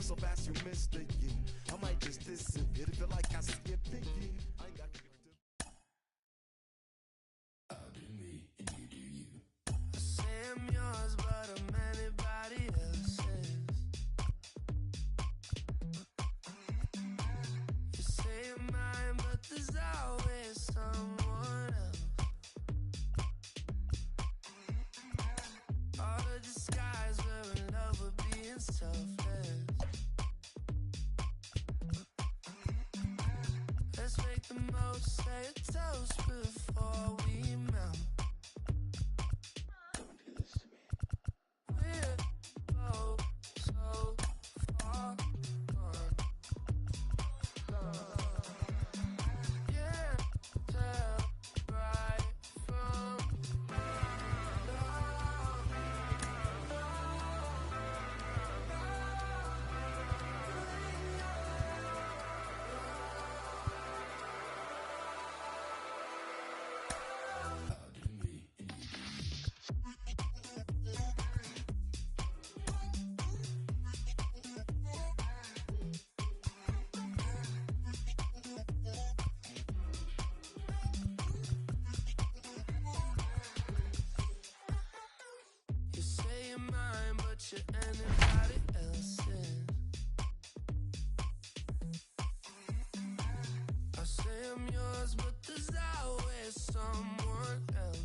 so fast you missed it, yeah. I might just disappear, feel like I skipped it, yeah. I ain't got to I'll do me and you do you. I say I'm yours, but I'm anybody else's. You say you're mine, but there's always someone else. All the disguise, we're in love with being selfless. Let's make the most, say a toast before we melt. Don't do this to me. We're both so far gone. Can't tell right from I'll do me and you do you say you're mine, but you're anybody else's. I say I'm yours, but there's always someone else.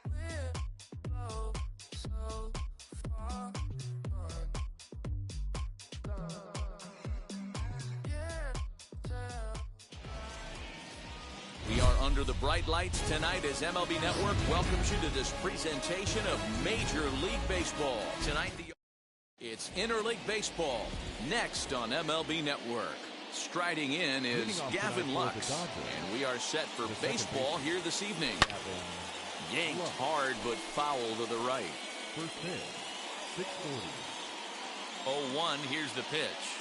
We're both so far gone. Can't tell. We are under the bright lights tonight as MLB Network welcomes you to this presentation of Major League Baseball. Tonight, it's Interleague Baseball, next on MLB Network. Striding in is Gavin Lux, and we are set for baseball here this evening. Yanked hard, but foul to the right. First pitch, 640. 0-1, here's the pitch.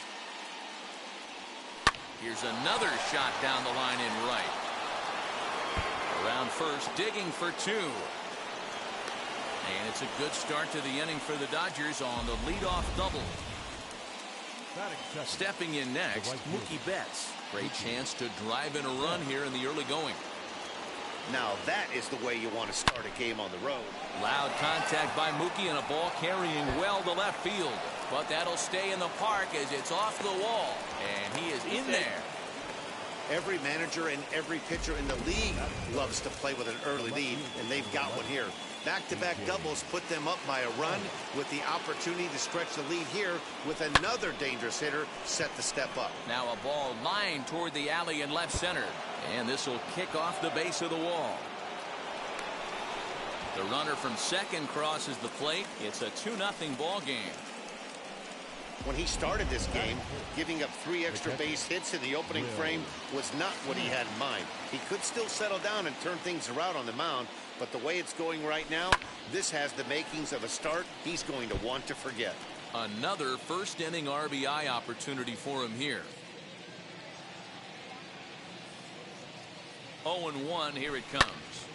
Here's another shot down the line in right. Around first, digging for two. And it's a good start to the inning for the Dodgers on the leadoff double. Stepping in next, Mookie Betts. Great chance to drive in a run here in the early going. Now that is the way you want to start a game on the road. Loud contact by Mookie and a ball carrying well to left field. But that'll stay in the park as it's off the wall. And he is in there. Every manager and every pitcher in the league loves to play with an early lead, and they've got one here. Back-to-back doubles put them up by a run with the opportunity to stretch the lead here with another dangerous hitter set to step up. Now a ball lined toward the alley in left center. And this will kick off the base of the wall. The runner from second crosses the plate. It's a 2-0 ball game. When he started this game, giving up 3 extra base hits in the opening frame was not what he had in mind. He could still settle down and turn things around on the mound, but the way it's going right now, this has the makings of a start he's going to want to forget. Another first inning RBI opportunity for him here. 0-1, here it comes.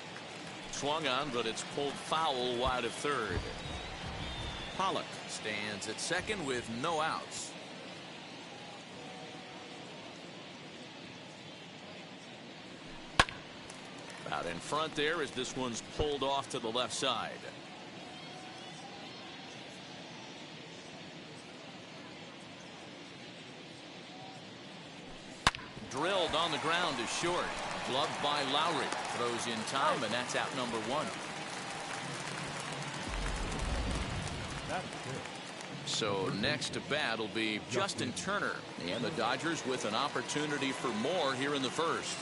Swung on, but it's pulled foul wide of third. Pollock stands at second with no outs. Out in front there as this one's pulled off to the left side. Drilled on the ground is short. Gloved by Lowry. Throws in time, and that's out number 1. So next to bat will be Justin Turner, and the Dodgers with an opportunity for more here in the first.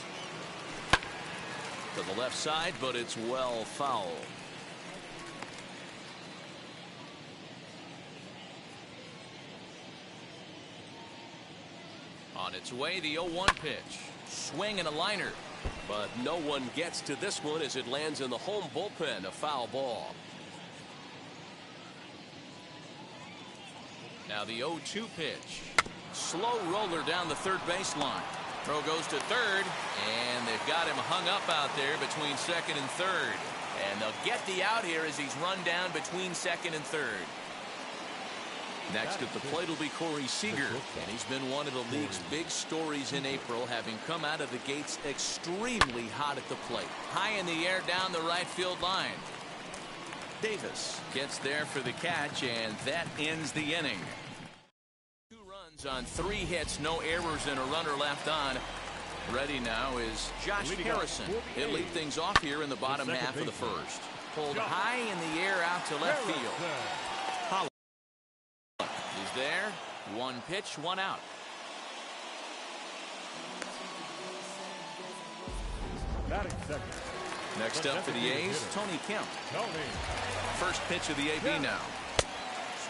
To the left side, but it's well foul. On its way, the 0-1 pitch. Swing and a liner. But no one gets to this one as it lands in the home bullpen, a foul ball. Now the 0-2 pitch. Slow roller down the third baseline. Throw goes to third, and they've got him hung up out there between second and third. And they'll get the out here as he's run down between second and third. Next at the plate will be Corey Seager, and he's been one of the league's big stories in April, having come out of the gates extremely hot at the plate. High in the air down the right field line. Davis gets there for the catch, and that ends the inning. 2 runs on 3 hits, no errors, and a runner left on. Ready now is Josh Harrison. He'll lead things off here in the bottom half of the first. Pulled high in the air out to left field. Holland is there. 1 pitch, 1 out. Next up for the A's, Tony Kemp. First pitch of the AB now.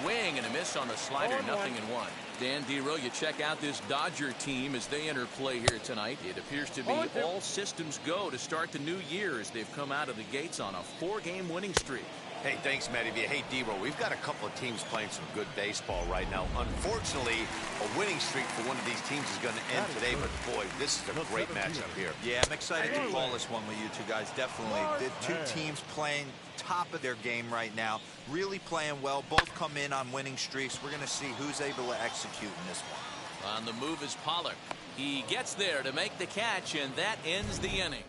Swing and a miss on the slider, 0-1. Dan Dero, you check out this Dodger team as they enter play here tonight. It appears to be all systems go to start the new year as they've come out of the gates on a 4-game winning streak. Hey, thanks, Matty V. Hey, Dero, we've got a couple of teams playing some good baseball right now. Unfortunately, a winning streak for one of these teams is going to end today, but boy, this is a great matchup here. Yeah, I'm excited to call this one with you two guys. Definitely. The 2 teams playing top of their game right now, really playing well. Both come in on winning streaks. We're going to see who's able to execute in this one. On the move is Pollock. He gets there to make the catch, and that ends the inning.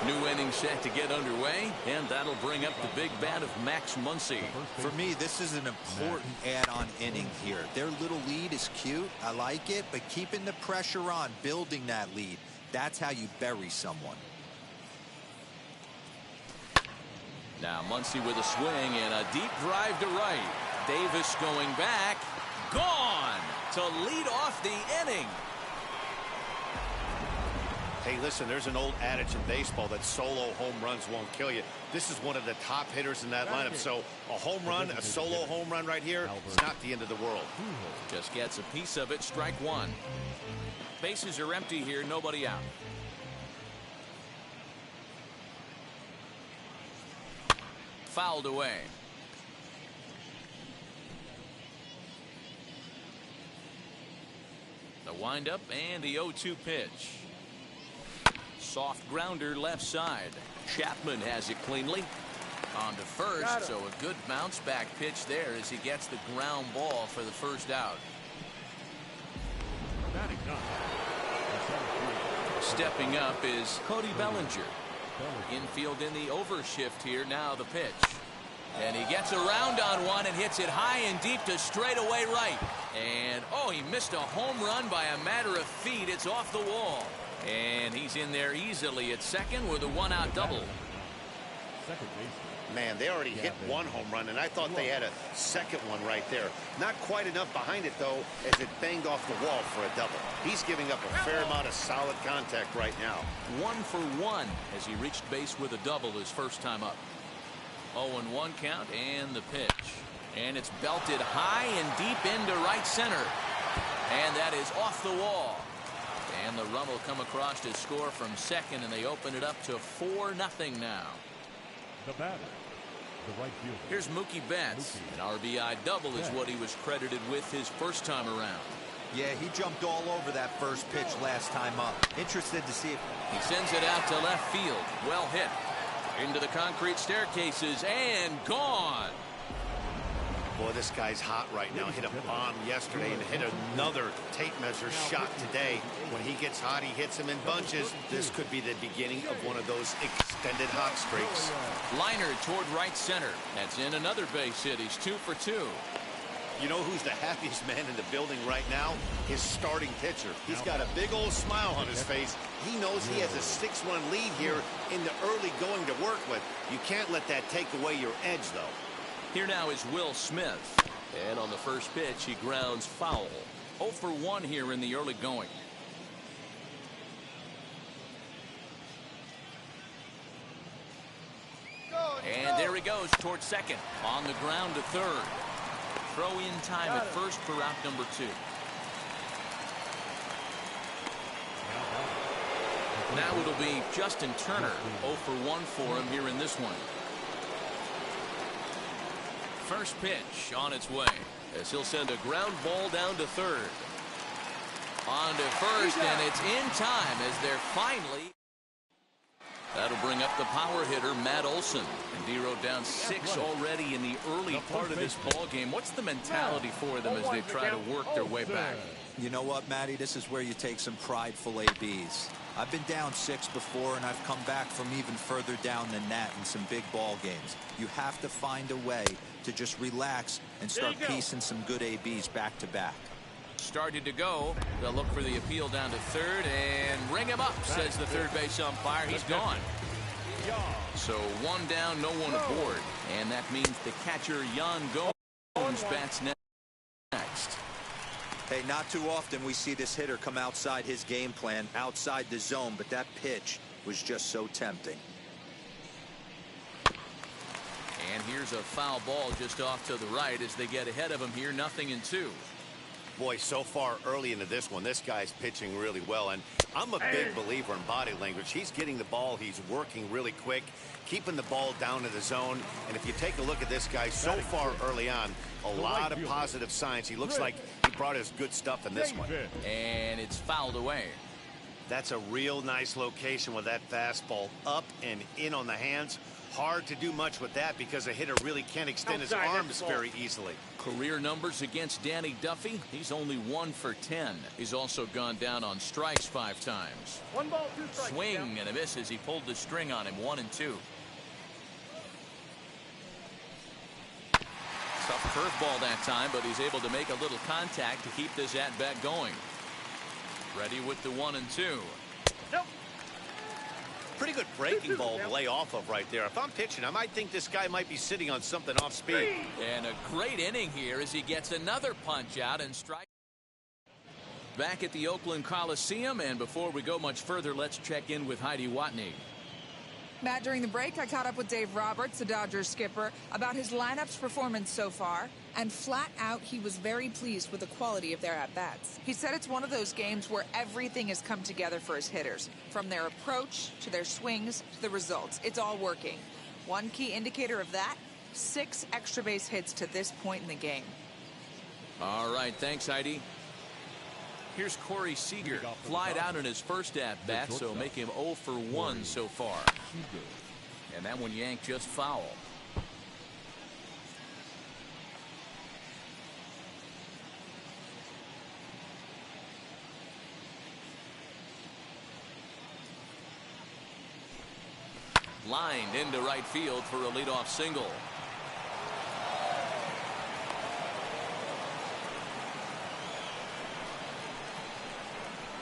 New inning set to get underway, and that'll bring up the big bat of Max Muncy. For me, this is an important add-on inning here. Their little lead is cute. I like it, but keeping the pressure on, building that lead, that's how you bury someone. Now Muncy with a swing and a deep drive to right. Davis going back. Gone to lead off the inning. Hey, listen, there's an old adage in baseball that solo home runs won't kill you. This is one of the top hitters in that lineup. So a home run, a solo home run right here, it's not the end of the world. Just gets a piece of it, strike 1. Bases are empty here, nobody out. Fouled away. The windup and the 0-2 pitch. Soft grounder left side. Chapman has it cleanly. On to first, so a good bounce back pitch there as he gets the ground ball for the first out. Stepping up is Cody Bellinger. Infield in the overshift here. Now the pitch. And he gets around on one and hits it high and deep to straightaway right. And, oh, he missed a home run by a matter of feet. It's off the wall. And he's in there easily at second with a 1-out double. Man, they already hit 1 home run, and I thought they had a second one right there. Not quite enough behind it, though, as it banged off the wall for a double. He's giving up a fair amount of solid contact right now. 1 for 1 as he reached base with a double his first time up. 0-1 count and the pitch. And it's belted high and deep into right center. And that is off the wall. And the run will come across to score from second, and they open it up to 4-0 now. The batter, the right fielder. Here's Mookie Betts. An RBI double is what he was credited with his first time around. Yeah, he jumped all over that first pitch last time up. Interested to see if he sends it out to left field. Well hit. Into the concrete staircases and gone. Boy, this guy's hot right now. Hit a bomb yesterday and hit another tape measure shot today. When he gets hot, he hits them in bunches. This could be the beginning of one of those extended hot streaks. Liner toward right center. That's in another base hit. He's 2 for 2. You know who's the happiest man in the building right now? His starting pitcher. He's got a big old smile on his face. He knows he has a 6-run lead here in the early going to work with. You can't let that take away your edge, though. Here now is Will Smith. And on the first pitch, he grounds foul. 0 for 1 here in the early going. And there he goes towards second. On the ground to third. Throw in time at first for out number 2. Now it'll be Justin Turner. 0 for 1 for him here in this one. First pitch on its way as he'll send a ground ball down to third. On to first, and it's in time as they're finally. That'll bring up the power hitter, Matt Olson. And Dero down 6 already in the early part of this ball game. What's the mentality for them as they try to work their way back? You know what, Matty? This is where you take some prideful ABs. I've been down 6 before, and I've come back from even further down than that in some big ball games. You have to find a way to just relax and start piecing some good ABs back to back. Started to go. They'll look for the appeal down to third and ring him up, says the third base umpire. He's gone. So 1 down, no one aboard. And that means the catcher, Yan Gomes, bats next. Hey, not too often we see this hitter come outside his game plan, outside the zone, but that pitch was just so tempting. And here's a foul ball just off to the right as they get ahead of him here, 0-2. Boy, so far early into this one, this guy's pitching really well, and I'm a big believer in body language. He's getting the ball, he's working really quick, keeping the ball down to the zone, and if you take a look at this guy so far early on, a lot of positive signs. He looks like he brought his good stuff in this one. And it's fouled away. That's a real nice location with that fastball up and in on the hands. Hard to do much with that because a hitter really can't extend his arms very easily. Career numbers against Danny Duffy. He's only 1 for 10. He's also gone down on strikes 5 times. 1 ball, 2 strikes. Swing and a miss as he pulled the string on him. 1-2. Tough curveball that time, but he's able to make a little contact to keep this at-bat going. Ready with the 1-2. Nope. Pretty good breaking ball to lay off of right there. If I'm pitching, I might think this guy might be sitting on something off speed. And a great inning here as he gets another punch out and strike. Back at the Oakland Coliseum, and before we go much further, let's check in with Heidi Watney. Matt, during the break, I caught up with Dave Roberts, the Dodgers skipper, about his lineup's performance so far, and flat out, he was very pleased with the quality of their at-bats. He said it's one of those games where everything has come together for his hitters, from their approach to their swings to the results. It's all working. One key indicator of that, 6 extra base hits to this point in the game. All right, thanks, Heidi. Here's Corey Seager, flied out in his first at-bat, so make him 0 for 1 so far. And that one yanked just foul. Lined into right field for a leadoff single.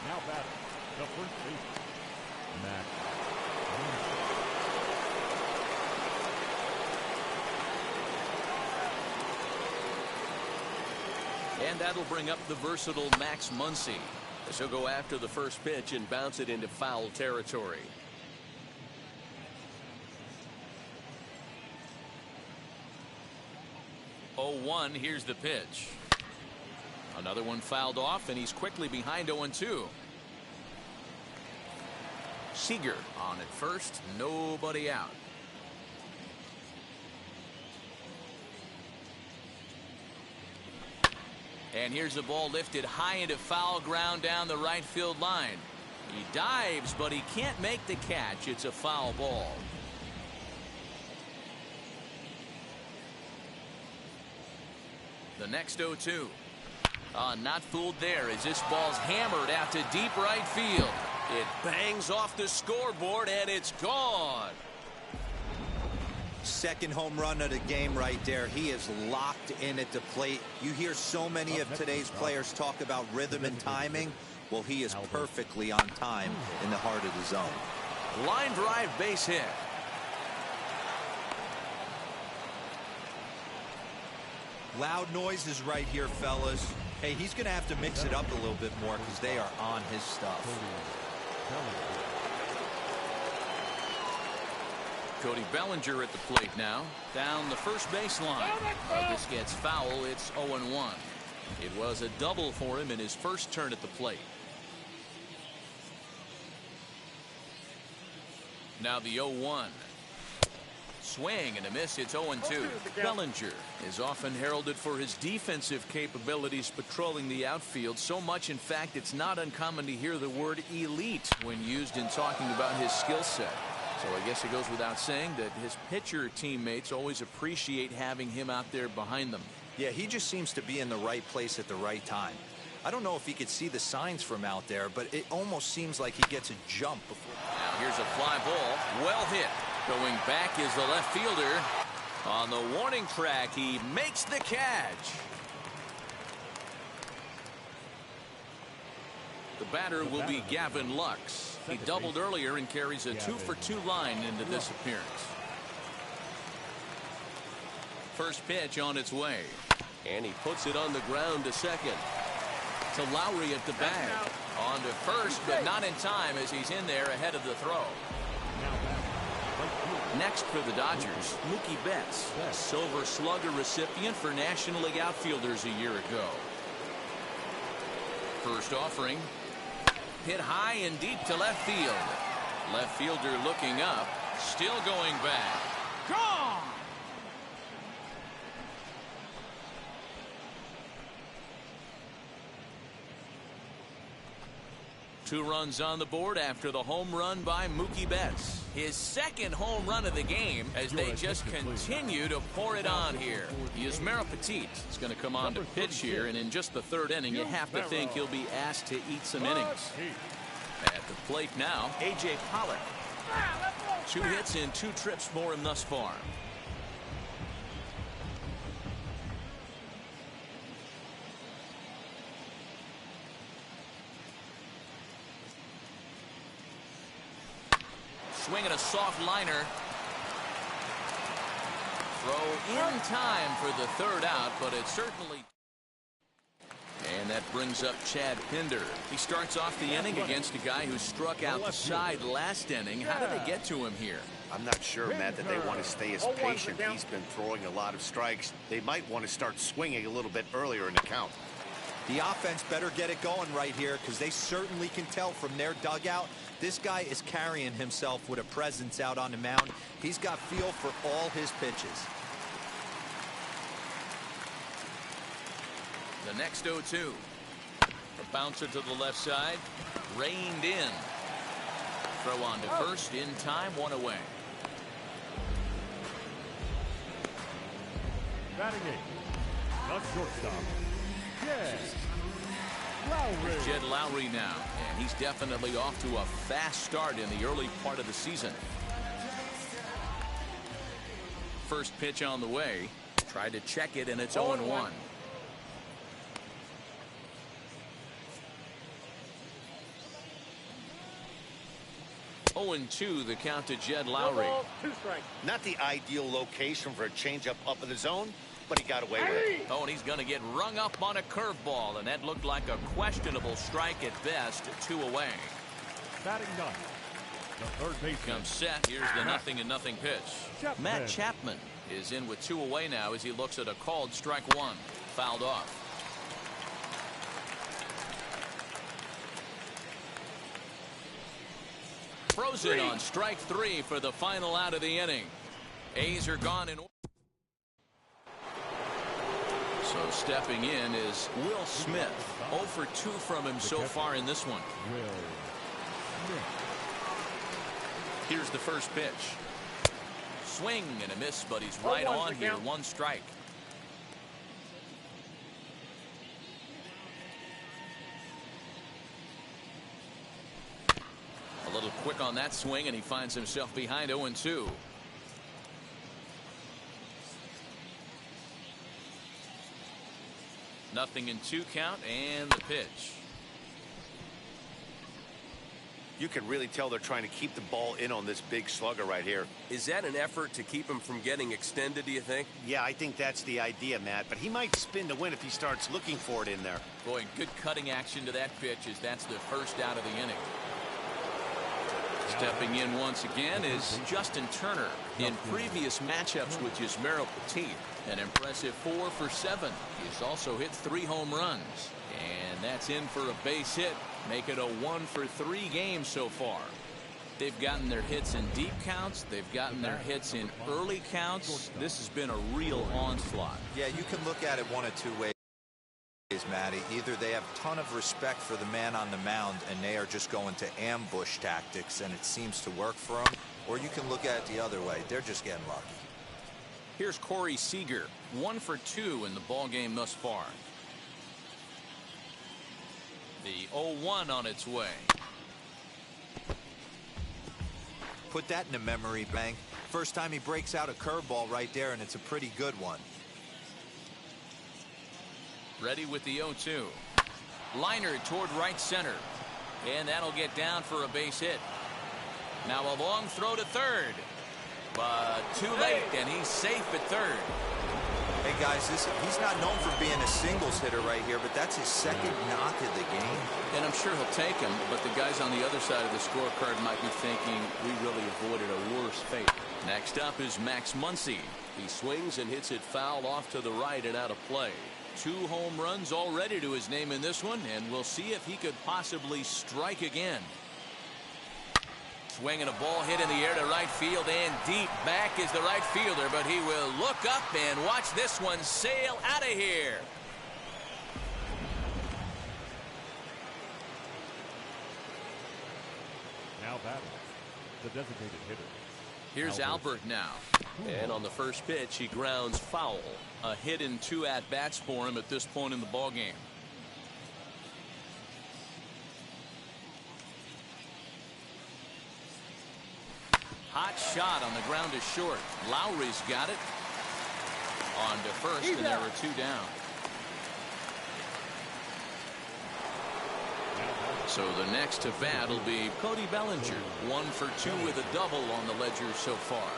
Now batting, the first baseman, Matt. And that'll bring up the versatile Max Muncy, as he'll go after the first pitch and bounce it into foul territory. Oh, 1, here's the pitch. Another one fouled off, and he's quickly behind 0-2. Seager on at first, nobody out. And here's the ball lifted high into foul ground down the right field line. He dives, but he can't make the catch. It's a foul ball. The next 0-2. Not fooled there as this ball's hammered out to deep right field. It bangs off the scoreboard and it's gone. Second home run of the game right there. He is locked in at the plate. You hear so many of today's players talk about rhythm and timing. Well, he is perfectly on time in the heart of the zone. Line drive base hit. Loud noises right here, fellas. Hey, he's going to have to mix it up a little bit more because they are on his stuff. Cody Bellinger at the plate now. Down the first baseline. This gets foul. It's 0-1. It was a double for him in his first turn at the plate. Now the 0-1. Swing and a miss. It's 0-2. Bellinger is often heralded for his defensive capabilities patrolling the outfield. So much, in fact, it's not uncommon to hear the word elite when used in talking about his skill set. So I guess it goes without saying that his pitcher teammates always appreciate having him out there behind them. Yeah, he just seems to be in the right place at the right time. I don't know if he could see the signs from out there, but it almost seems like he gets a jump before. Now here's a fly ball. Well hit. Going back is the left fielder. On the warning track, he makes the catch. The batter will be Gavin Lux. He doubled earlier and carries a 2-for-2 line into this appearance. First pitch on its way. And he puts it on the ground to second. To Lowry at the bag. On to first, but not in time as he's in there ahead of the throw. Next for the Dodgers, Mookie Betts, a Silver Slugger recipient for National League outfielders a year ago. First offering. Hit high and deep to left field. Left fielder looking up, still going back. Gone! Two runs on the board after the home run by Mookie Betts. His second home run of the game as they just continue to pour it on here. Yusmeiro Petit is going to come on to pitch here, and in just the third inning, you have to think he'll be asked to eat some innings. At the plate now, A.J. Pollock. 2 hits and 2 trips for him thus far. Swinging a soft liner. Throw in time for the third out, but it certainly... And that brings up Chad Pinder. He starts off the inning against a guy who struck out the side last inning. How did they get to him here? I'm not sure, Matt, that they want to stay as patient. He's been throwing a lot of strikes. They might want to start swinging a little bit earlier in the count. The offense better get it going right here because they certainly can tell from their dugout this guy is carrying himself with a presence out on the mound. He's got feel for all his pitches. The next 0-2. A bouncer to the left side. Reined in. Throw on to first in time, 1 away. Batting 8. The shortstop, Jed Lowry. Jed Lowry now, and he's definitely off to a fast start in the early part of the season. First pitch on the way. Tried to check it, and it's 0-1. 0-2 the count to Jed Lowry. Not the ideal location for a changeup up in the zone, but he got away with it. Oh, and he's going to get rung up on a curveball, and that looked like a questionable strike at best. 2 away. Batting 9. The third base comes set. Here's the 0-0 pitch. Matt Chapman is in with 2 away now as he looks at a called strike 1. Fouled off. Frozen on strike 3 for the final out of the inning. A's are gone in. So stepping in is Will Smith. 0 for 2 from him so far in this one. Here's the first pitch. Swing and a miss, but he's right on here. 1 strike. A little quick on that swing, and he finds himself behind 0-2. Nothing in 2 count, and the pitch. You can really tell they're trying to keep the ball in on this big slugger right here. Is that an effort to keep him from getting extended, do you think? Yeah, I think that's the idea, Matt. But he might spin to win if he starts looking for it in there. Boy, good cutting action to that pitch as that's the first out of the inning. Stepping in once again is Justin Turner. In previous matchups with Yusmeiro Petit, an impressive 4 for 7. He's also hit 3 home runs. And that's in for a base hit. Make it a 1 for 3 game so far. They've gotten their hits in deep counts. They've gotten their hits in early counts. This has been a real onslaught. Yeah, you can look at it one of 2 ways, Matty. Either they have a ton of respect for the man on the mound and they are just going to ambush tactics and it seems to work for them, or you can look at it the other way. They're just getting lucky. Here's Corey Seager, 1 for 2 in the ball game thus far. The 0-1 on its way. Put that in the memory bank. First time he breaks out a curveball right there, and it's a pretty good one. Ready with the 0-2. Liner toward right center. And that'll get down for a base hit. Now a long throw to third. But too late, and he's safe at third. Hey, guys, he's not known for being a singles hitter right here, but that's his second knock of the game. And I'm sure he'll take him, but the guys on the other side of the scorecard might be thinking we really avoided a worse fate. Next up is Max Muncy. He swings and hits it foul off to the right and out of play. 2 home runs already to his name in this one, and we'll see if he could possibly strike again. Swinging a ball hit in the air to right field, and deep back is the right fielder, but he will look up and watch this one sail out of here. Now batting, the designated hitter. Here's Albert now. And on the first pitch, he grounds foul. A hit in 2 at-bats for him at this point in the ballgame. Hot shot on the ground is short. Lowry's got it. On to first, and there are 2 down. So the next to bat will be Cody Bellinger. 1 for 2 with a double on the ledger so far.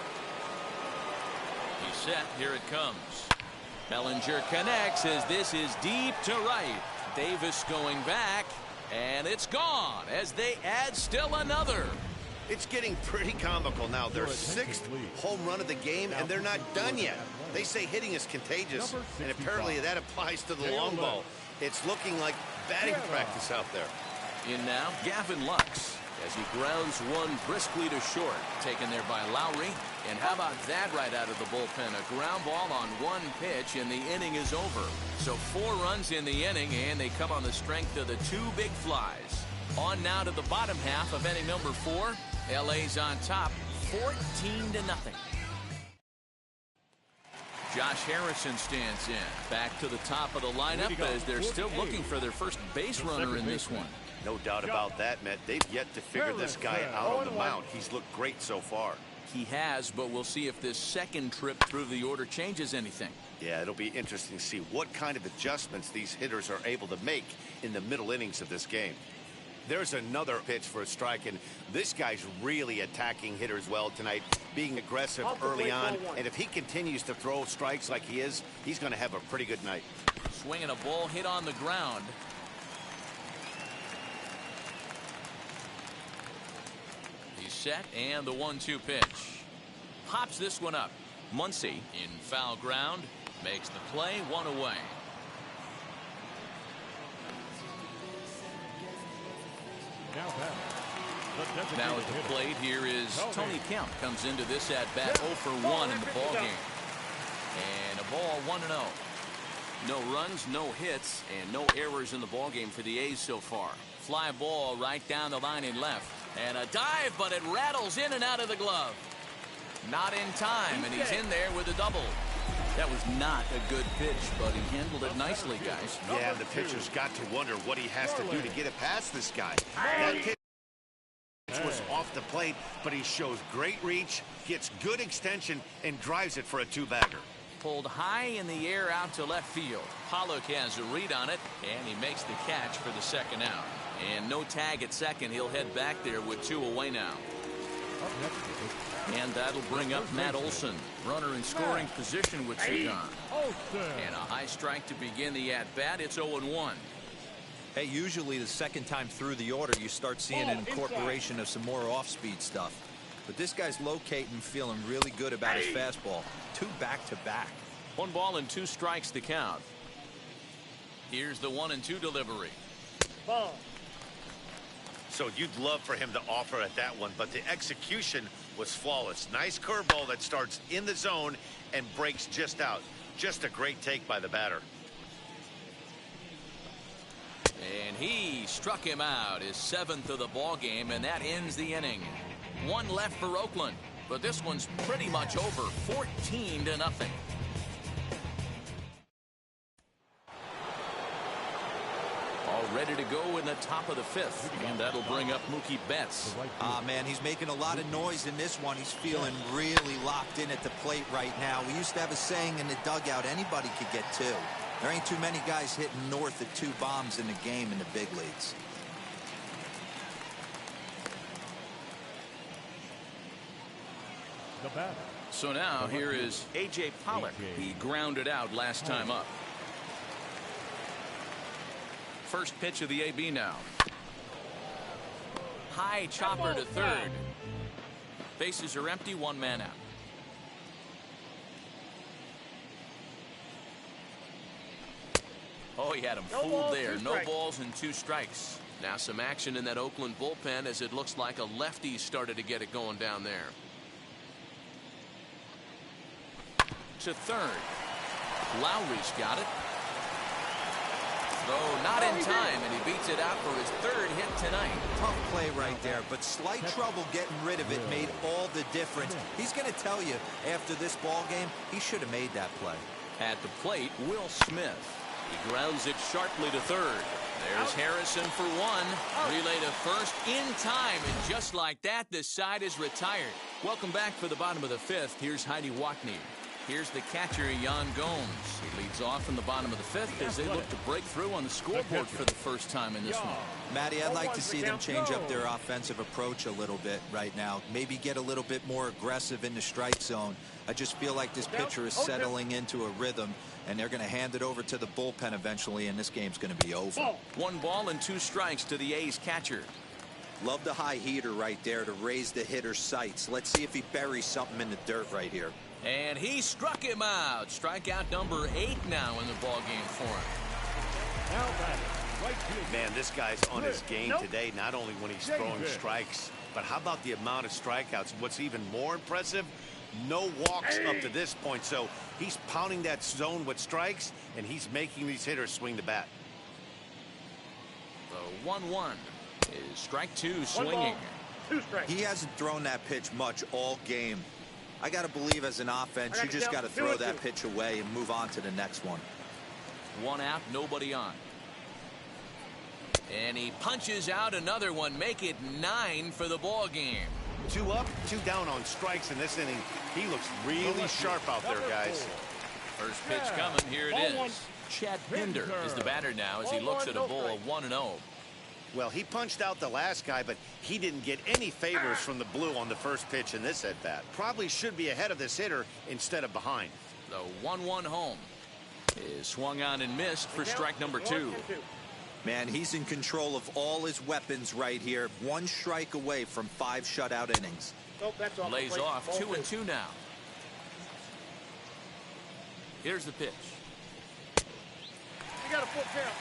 He's set. Here it comes. Bellinger connects as this is deep to right. Davis going back, and it's gone as they add still another. It's getting pretty comical now. Their 6th home run of the game, and they're not done yet. They say hitting is contagious, and apparently that applies to the long ball. It's looking like batting practice out there. In now, Gavin Lux, as he grounds one briskly to short, taken there by Lowry. And how about that right out of the bullpen? A ground ball on 1 pitch, and the inning is over. So 4 runs in the inning, and they come on the strength of the 2 big flies. On now to the bottom half of inning number 4. LA's on top, 14-0. Josh Harrison stands in. Back to the top of the lineup as they're still looking for their first base runner in this one. No doubt about that, Matt. They've yet to figure this guy out on the mound. He's looked great so far. He has, but we'll see if this second trip through the order changes anything. Yeah, it'll be interesting to see what kind of adjustments these hitters are able to make in the middle innings of this game. There's another pitch for a strike, and this guy's really attacking hitters well tonight, being aggressive early on. And if he continues to throw strikes like he is, he's going to have a pretty good night. Swinging a ball hit on the ground. He's set, and the 1-2 pitch. Pops this one up. Muncy in foul ground. Makes the play, 1 away. Now at the plate here is Tony Kemp. Comes into this at bat 0 for 1 in the ball game. And a ball 1-0. No runs, no hits, and no errors in the ball game for the A's so far. Fly ball right down the line in left. And a dive, but it rattles in and out of the glove. Not in time, and he's in there with a double. That was not a good pitch, but he handled it nicely, guys. Yeah, the pitcher's got to wonder what he has to do to get it past this guy. That pitch was off the plate, but he shows great reach, gets good extension, and drives it for a 2-bagger. Pulled high in the air out to left field. Pollock has a read on it, and he makes the catch for the second out. And no tag at second. He'll head back there with 2 away now. And that'll bring up Matt Olson. Runner in scoring position with 2 gone. And a high strike to begin the at-bat. It's 0-1. Hey, usually the second time through the order, you start seeing an incorporation of some more off-speed stuff. But this guy's locating, feeling really good about his fastball. 2 back-to-back. 1 ball and 2 strikes to count. Here's the 1-2 delivery. Ball. So you'd love for him to offer at that one, but the execution was flawless. Nice curveball that starts in the zone and breaks just out. Just a great take by the batter. And he struck him out, his 7th of the ball game, and that ends the inning. One left for Oakland, but this one's pretty much over, 14-0. All ready to go in the top of the fifth, and that'll bring up Mookie Betts. Man, he's making a lot of noise in this one. He's feeling really locked in at the plate right now. We used to have a saying in the dugout, anybody could get two. There ain't too many guys hitting north of 2 bombs in the game in the big leagues. The batter. So now here is A.J. Pollock. He grounded out last time up. First pitch of the AB now. High chopper to third. Bases are empty, 1 man out. Oh, he had him fooled there. No balls and 2 strikes. Now some action in that Oakland bullpen as it looks like a lefty started to get it going down there. To third. Lowry's got it. Throw not in time, and he beats it out for his 3rd hit tonight. Tough play right there, but slight trouble getting rid of it made all the difference. He's going to tell you after this ball game, he should have made that play. At the plate, Will Smith. He grounds it sharply to third. There's Harrison for 1. Relay to first in time, and just like that, the side is retired. Welcome back for the bottom of the 5th. Here's Heidi Watney. Here's the catcher, Yan Gomes. He leads off in the bottom of the 5th as they look to break through on the scoreboard for the first time in this one. Matty, I'd like to see them change up their offensive approach a little bit right now. Maybe get a little bit more aggressive in the strike zone. I just feel like this pitcher is settling into a rhythm, and they're going to hand it over to the bullpen eventually, and this game's going to be over. 1 ball and 2 strikes to the A's catcher. Love the high heater right there to raise the hitter's sights. Let's see if he buries something in the dirt right here. And he struck him out. Strikeout number 8 now in the ballgame for him. Now batting, right field. Man, this guy's on his game today, not only when he's throwing strikes, but how about the amount of strikeouts? What's even more impressive, no walks up to this point. So he's pounding that zone with strikes, and he's making these hitters swing the bat. The 1-1 is strike 2 swinging. 2 strikes. He hasn't thrown that pitch much all game. I got to believe as an offense, you just got to throw that pitch away and move on to the next one. 1 out, nobody on. And he punches out another one, make it 9 for the ball game. 2 up, 2 down on strikes in this inning. He looks really sharp out there, guys. First pitch coming, here it is. Chad Pinder is the batter now as he looks at a bowl of 1-0. Well, he punched out the last guy, but he didn't get any favors from the blue on the first pitch in this at-bat. Probably should be ahead of this hitter instead of behind. The 1-1 home is swung on and missed for strike number 2. Man, he's in control of all his weapons right here. 1 strike away from 5 shutout innings. Lays off 2-2 now. Here's the pitch.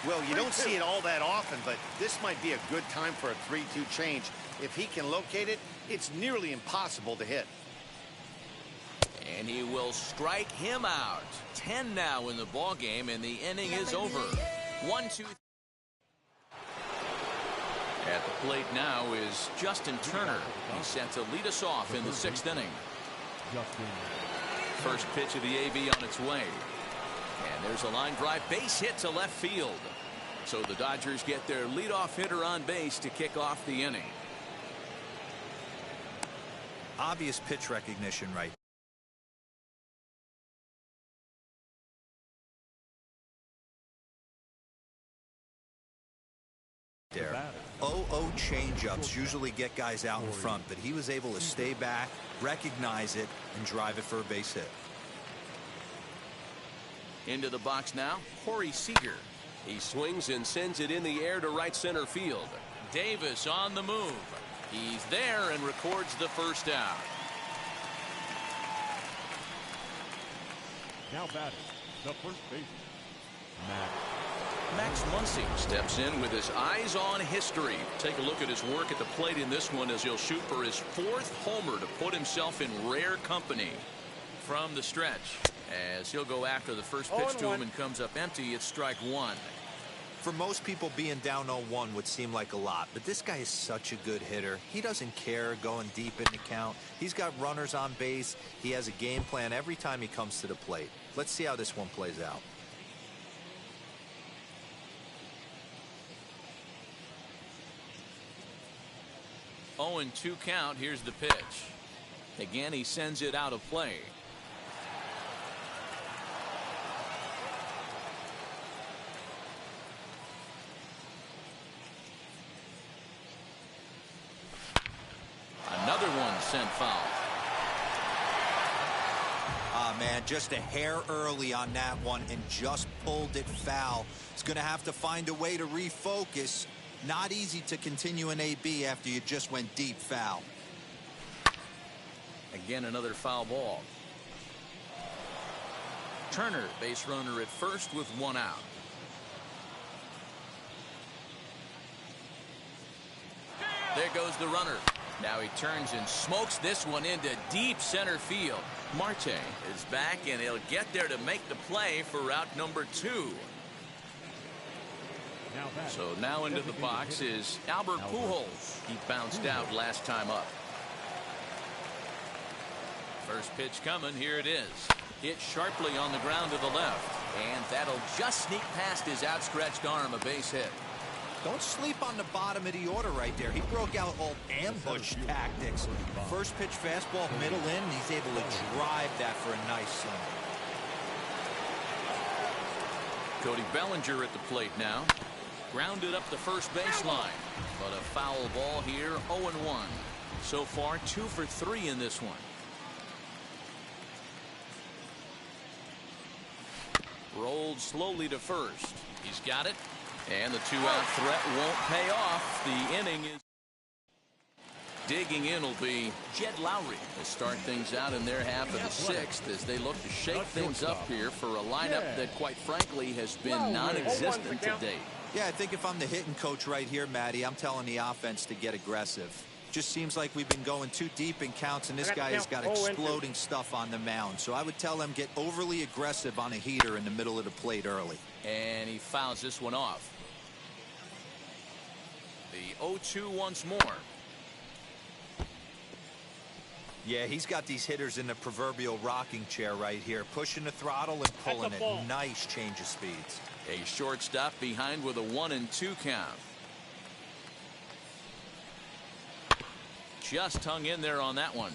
Well, you don't see it all that often, but this might be a good time for a 3-2 change. If he can locate it, it's nearly impossible to hit. And he will strike him out. 10 now in the ball game, and the inning is over. 1-2. At the plate now is Justin Turner. He's set to lead us off in the 6th inning. First pitch of the AB on its way. And there's a line drive base hit to left field. So the Dodgers get their leadoff hitter on base to kick off the inning. Obvious pitch recognition right there. 0-0 changeups usually get guys out in front, but he was able to stay back, recognize it, and drive it for a base hit. Into the box now, Corey Seager. He swings and sends it in the air to right center field. Davis on the move. He's there and records the first out. Now batting, the first baseman, Max Muncy steps in with his eyes on history. Take a look at his work at the plate in this one as he'll shoot for his 4th homer to put himself in rare company. From the stretch, as he'll go after the first pitch to him and comes up empty, it's strike 1. For most people, being down 0-1 would seem like a lot, but this guy is such a good hitter. He doesn't care going deep in the count. He's got runners on base. He has a game plan every time he comes to the plate. Let's see how this one plays out. Oh, and 2 count. Here's the pitch. Again, he sends it out of play. Another one sent foul. Ah, man, just a hair early on that one and just pulled it foul. He's going to have to find a way to refocus. Not easy to continue an AB after you just went deep foul. Again, another foul ball. Turner, base runner at first with 1 out. There goes the runner. Now he turns and smokes this one into deep center field. Marte is back, and he'll get there to make the play for route number 2. So now into the box is Albert Pujols. He bounced out last time up. First pitch coming. Here it is. Hit sharply on the ground to the left. And that'll just sneak past his outstretched arm, a base hit. Don't sleep on the bottom of the order right there. He broke out old ambush tactics. First pitch fastball, middle in, and he's able to drive that for a nice single. Cody Bellinger at the plate now. Grounded up the first baseline. But a foul ball here, 0-1. So far, 2 for 3 in this one. Rolled slowly to first. He's got it. And the 2-out threat won't pay off. The inning is digging in will be Jed Lowry to start things out in their half of the 6th as they look to shake things up here for a lineup that quite frankly has been non-existent to date. Yeah, I think if I'm the hitting coach right here, Matty, I'm telling the offense to get aggressive. Just seems like we've been going too deep in counts, and this guy has got exploding stuff on the mound. So I would tell them get overly aggressive on a heater in the middle of the plate early. And he fouls this one off. The 0-2 once more. Yeah, he's got these hitters in the proverbial rocking chair right here, pushing the throttle and pulling it. Nice change of speeds. A shortstop behind with a 1-2 count. Just hung in there on that one.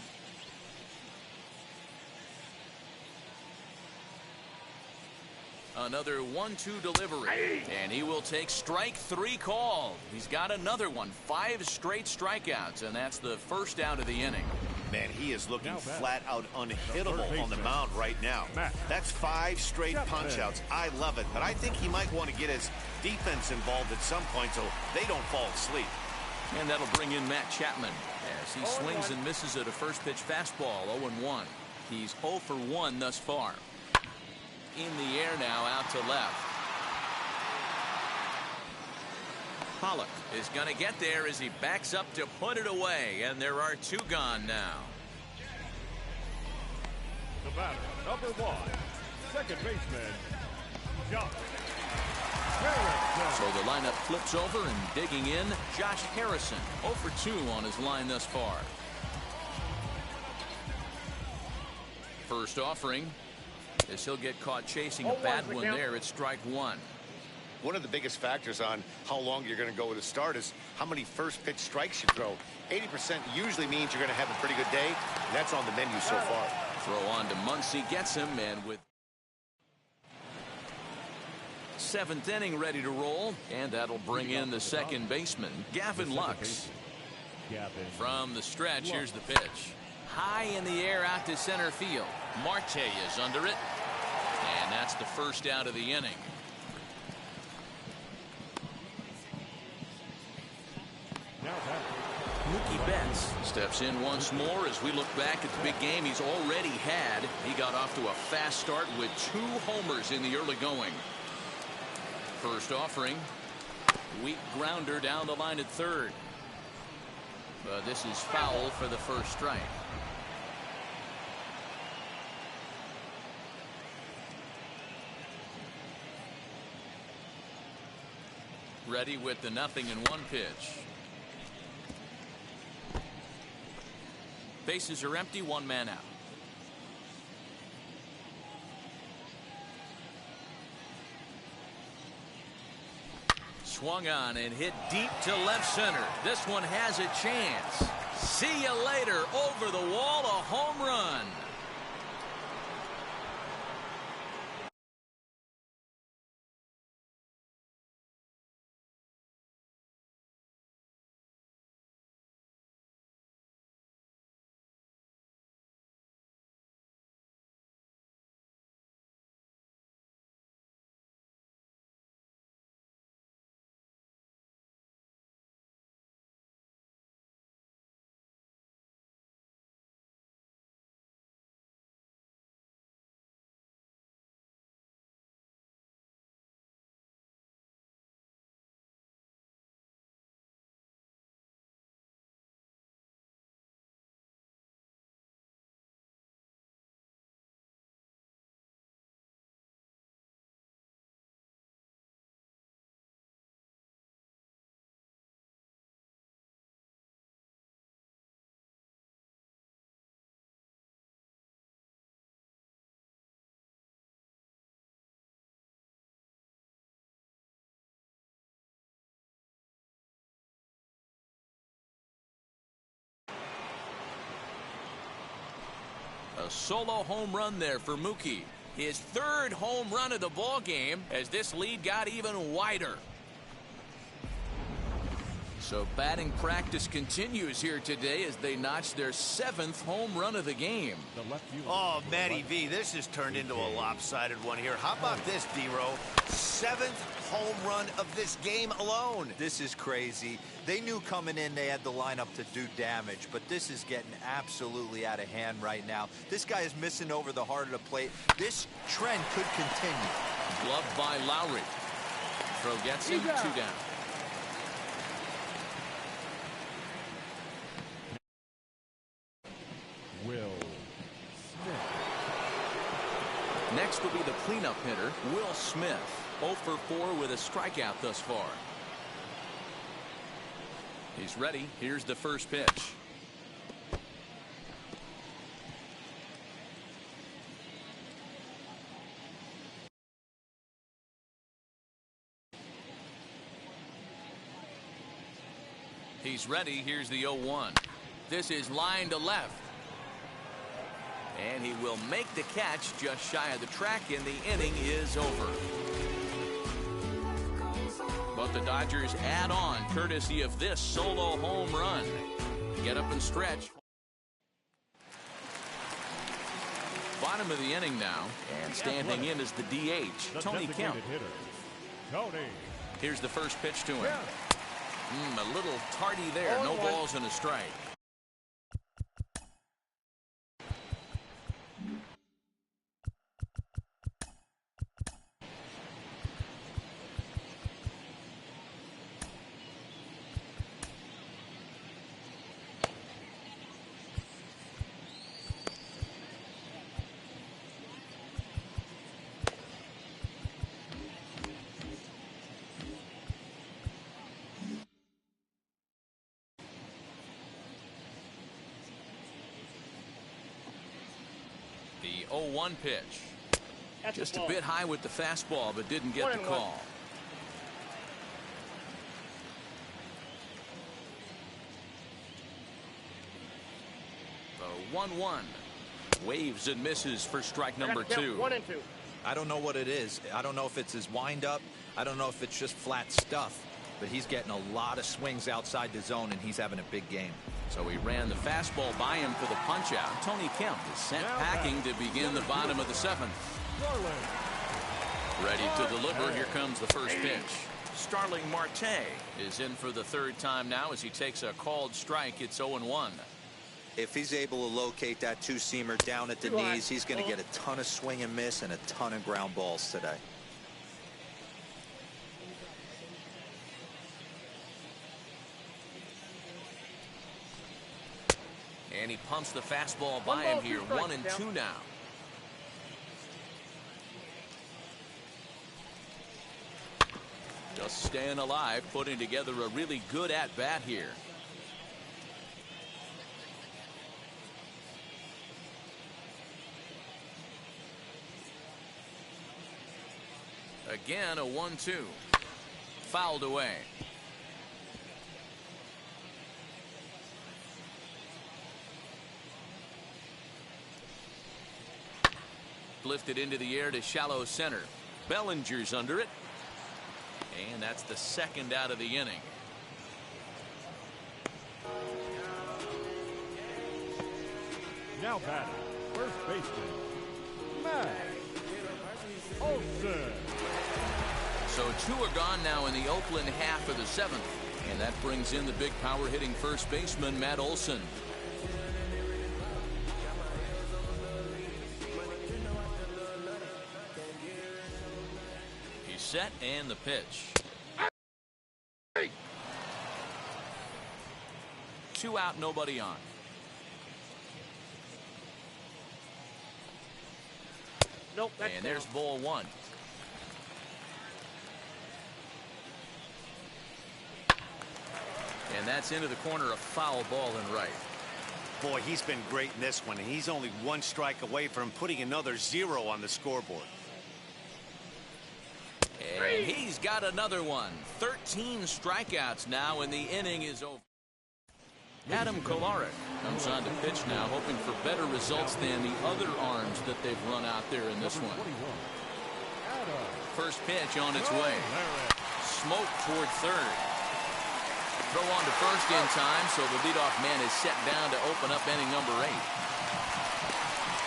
Another 1-2 delivery. And he will take strike 3 called. He's got another one. 5 straight strikeouts, and that's the first out of the inning. Man, he is looking flat out unhittable on the mound right now. That's 5 straight punch-outs. I love it, but I think he might want to get his defense involved at some point so they don't fall asleep. And that'll bring in Matt Chapman as he swings and misses at a first pitch fastball. 0-1. He's 0 for 1 thus far. In the air now, out to left. Pollock is going to get there as he backs up to put it away, and there are 2 gone now. The batter, number 1, second baseman, Josh Harrison. So the lineup flips over, and digging in, Josh Harrison, 0 for 2 on his line thus far. First offering, as he'll get caught chasing a bad one there at strike 1. One of the biggest factors on how long you're going to go with a start is how many first pitch strikes you throw. 80% usually means you're going to have a pretty good day. And that's on the menu so far. Throw on to Muncy, gets him, and with 7th inning ready to roll, and that'll bring in the second baseman, Gavin Lux. From the stretch, here's the pitch. High in the air out to center field. Marte is under it, and that's the first out of the inning. Mookie Betts steps in once more as we look back at the big game he's already had. He got off to a fast start with 2 homers in the early going. First offering, weak grounder down the line at third. But this is foul for the first strike. ready with the 0-1 pitch. Bases are empty, one man out. Swung on and hit deep to left center. This one has a chance. See you later. Over the wall, a home run. A solo home run there for Mookie. His third home run of the ball game as this lead got even wider. So batting practice continues here today as they notch their 7th home run of the game. Oh, Matty V, this has turned into a lopsided one here. How about this, D-Row? 7th home run of this game alone. This is crazy. They knew coming in they had the lineup to do damage, but this is getting absolutely out of hand right now. This guy is missing over the heart of the plate. This trend could continue. Gloved by Lowry. Throw gets him, 2 down. Next will be the cleanup hitter, Will Smith. 0 for 4 with a strikeout thus far. He's ready. Here's the first pitch. He's ready. Here's the 0-1. This is line to left. And he will make the catch just shy of the track, and the inning is over. But the Dodgers add on courtesy of this solo home run. Get up and stretch. Bottom of the inning now, and standing in is the DH, Tony Kemp. Here's the first pitch to him. A little tardy there. No balls and a strike. The 0-1 pitch. Just a bit high with the fastball, but didn't get the call. The 1-1. Waves and misses for strike number 2. 1 and 2. I don't know what it is. I don't know if it's his windup. I don't know if it's just flat stuff. But he's getting a lot of swings outside the zone, and he's having a big game. So he ran the fastball by him for the punch-out. Tony Kemp is sent packing to begin the bottom of the 7th. Ready to deliver. Here comes the first pitch. Starling Marte is in for the 3rd time now as he takes a called strike. It's 0-1. If he's able to locate that 2-seamer down at the knees, he's going to get a ton of swing and miss and a ton of ground balls today. And he pumps the fastball by him here. 1 and 2 now. Just staying alive, putting together a really good at-bat here. Again, a 1-2. Fouled away. Lifted into the air to shallow center. Bellinger's under it. And that's the second out of the inning. Now batting, first baseman, Matt Olson. So 2 are gone now in the Oakland half of the 7th. And that brings in the big power hitting first baseman, Matt Olson. He's set and the pitch. 2 out, nobody on. Nope. And there's ball 1. And that's into the corner, a foul ball and right. Boy, he's been great in this one, and he's only 1 strike away from putting another 0 on the scoreboard. And he's got another one. 13 strikeouts now, and the inning is over. Adam Kolarek comes on to pitch now, hoping for better results than the other arms that they've run out there in this one. First pitch on its way. Smoke toward third. Throw on to first in time, so the leadoff man is set down to open up inning number 8.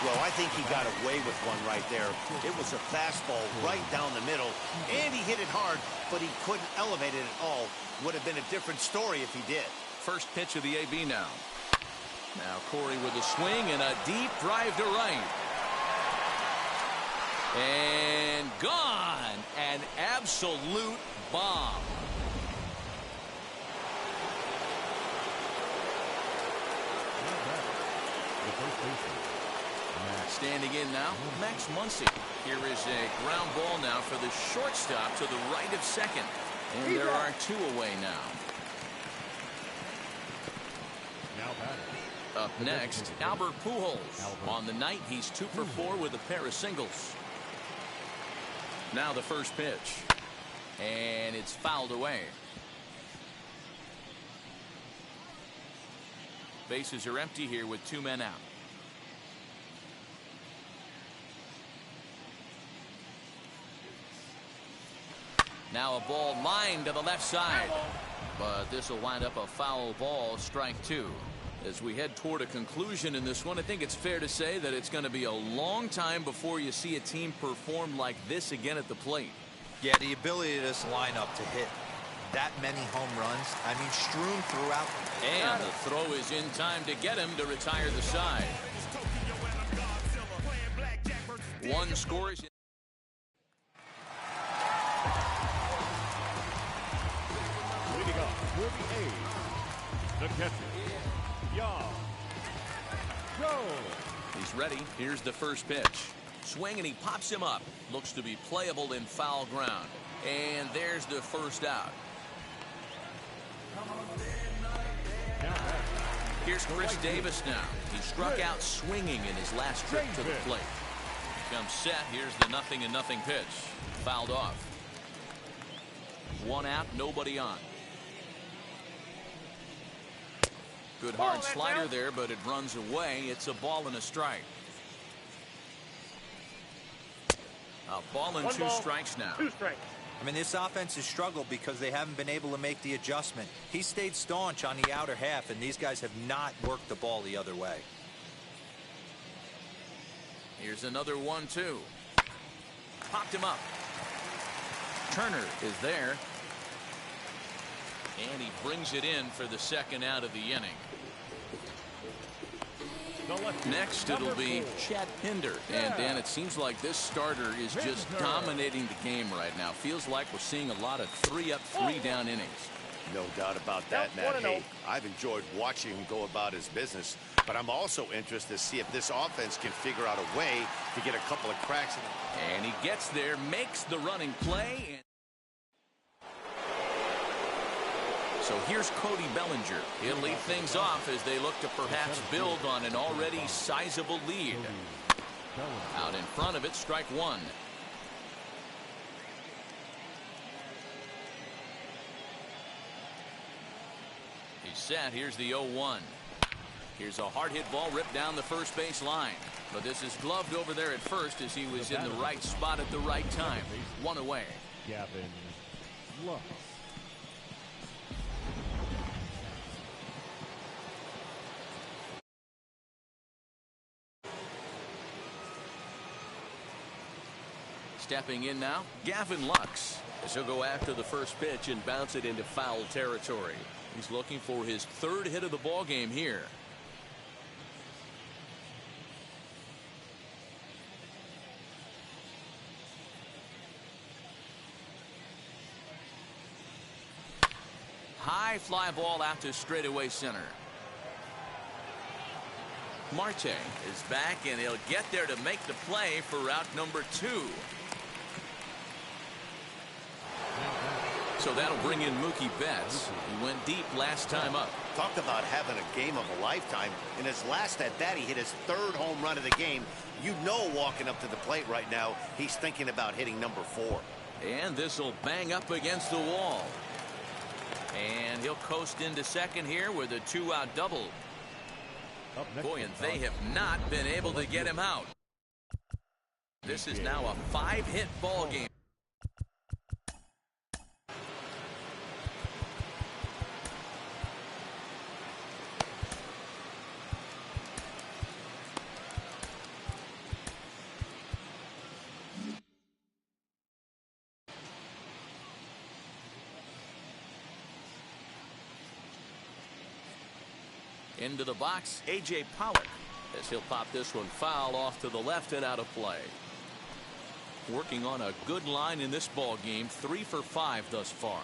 Well, I think he got away with one right there. It was a fastball right down the middle, and he hit it hard, but he couldn't elevate it at all. Would have been a different story if he did. First pitch of the AB now. Now Corey with a swing and a deep drive to right. And gone. An absolute bomb. Standing in now, Max Muncy. Here is a ground ball now for the shortstop to the right of second. And there are 2 away now. Up next, Albert Pujols. On the night, he's 2 for 4 with a pair of singles. Now the first pitch. And it's fouled away. Bases are empty here with 2 men out. Now a ball lined to the left side. But this will wind up a foul ball, strike 2. As we head toward a conclusion in this one, I think it's fair to say that it's going to be a long time before you see a team perform like this again at the plate. Yeah, the ability of this lineup to hit that many home runs, I mean, strewn throughout. And the throw is in time to get him to retire the side. 1 scores. Leading up for the A's, the catcher, Joe. He's ready. Here's the first pitch. Swing and he pops him up. Looks to be playable in foul ground. And there's the first out. Here's Chris Davis now. He struck out swinging in his last trip to the plate. Comes set. Here's the 0-0 pitch. Fouled off. 1 out, nobody on. Good hard slider there, but it runs away. It's a ball and a strike. A ball and 2 strikes now. 2 strikes. I mean, this offense has struggled because they haven't been able to make the adjustment. He stayed staunch on the outer half, and these guys have not worked the ball the other way. Here's another 1-2. Popped him up. Turner is there. And he brings it in for the second out of the inning. Next, it'll be Chet Pinder. And, Dan, it seems like this starter is just dominating the game right now. Feels like we're seeing a lot of 3-up, 3-down innings. No doubt about that, Matt. Hey, I've enjoyed watching him go about his business, but I'm also interested to see if this offense can figure out a way to get a couple of cracks in it. And he gets there, makes the running play. So here's Cody Bellinger. He'll lead things off as they look to perhaps build on an already sizable lead. Out in front of it, strike one. He's set. Here's the 0-1. Here's a hard hit ball ripped down the first base line. But this is gloved over there at first as he was in the right spot at the right time. One away. Gavin Lux. Stepping in now, Gavin Lux. As he'll go after the first pitch and bounce it into foul territory. He's looking for his third hit of the ball game here. High fly ball out to straightaway center. Marte is back, and he'll get there to make the play for route number 2. So that'll bring in Mookie Betts. He went deep last time up. Talk about having a game of a lifetime. In his last at bat, he hit his 3rd home run of the game. You know, walking up to the plate right now, he's thinking about hitting number 4. And this will bang up against the wall. And he'll coast into second here with a 2-out double. Boy, and they have not been able to get him out. This is now a 5-hit ball game. Into the box, A.J. Pollock, as he'll pop this one foul off to the left and out of play. Working on a good line in this ball game, 3 for 5 thus far.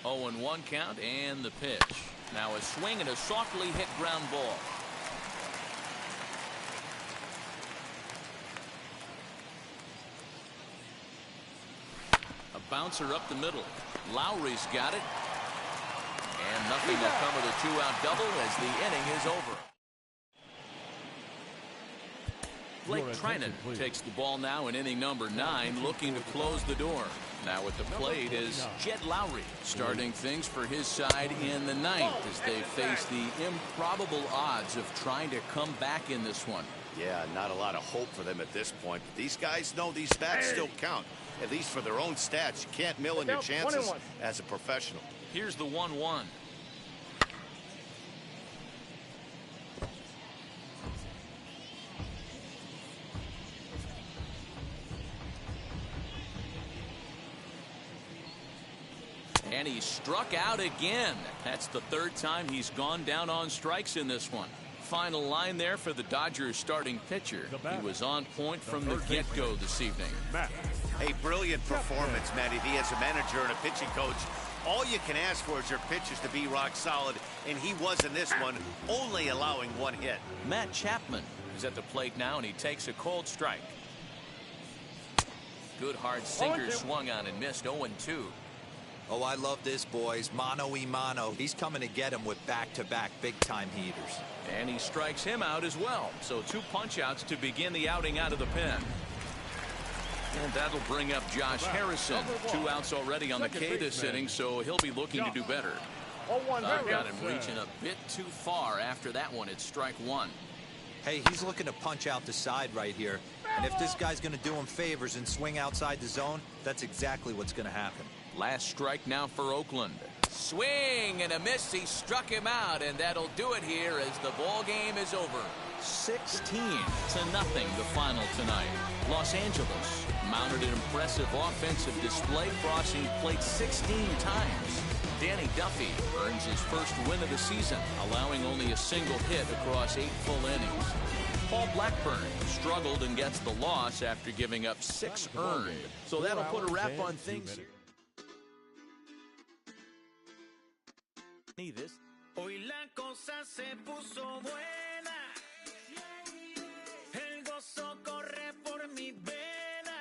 Oh, and 1 count, and the pitch. Now a swing and a softly hit ground ball. Bouncer up the middle. Lowry's got it. And nothing will come of the 2-out double as the inning is over. Blake Trinan takes the ball now in inning number 9, looking to close the door. Now at the plate is Jed Lowry, starting things for his side in the 9th as they face the improbable odds of trying to come back in this one. Yeah, not a lot of hope for them at this point. But these guys know these stats still count. At least for their own stats. You can't mill in your chances as a professional. Here's the 1-1. And he struck out again. That's the 3rd time he's gone down on strikes in this one. Final line there for the Dodgers starting pitcher. He was on point from the get-go this evening. A brilliant performance, Matty V, as a manager and a pitching coach. All you can ask for is your pitchers to be rock solid, and he was in this one, only allowing 1 hit. Matt Chapman is at the plate now, and he takes a cold strike. Good hard sinker swung on and missed. 0-2. Oh, I love this, boys. Mano-y-mano. He's coming to get him with back-to-back big-time heaters. And he strikes him out as well. So 2 punch-outs to begin the outing out of the pen. And that'll bring up Josh Harrison. 2 outs already on the K this inning, so he'll be looking to do better. I've got him reaching a bit too far after that one. It's strike 1. Hey, he's looking to punch out the side right here. And if this guy's going to do him favors and swing outside the zone, that's exactly what's going to happen. Last strike now for Oakland. Swing and a miss. He struck him out, and that'll do it here as the ball game is over. 16-0 the final tonight. Los Angeles mounted an impressive offensive display, crossing plate 16 times. Danny Duffy earns his first win of the season, allowing only a single hit across 8 full innings. Paul Blackburn struggled and gets the loss after giving up 6 earned. So that'll put a wrap on things. Hoy la cosa se puso buena. El gozo corre por mi vena.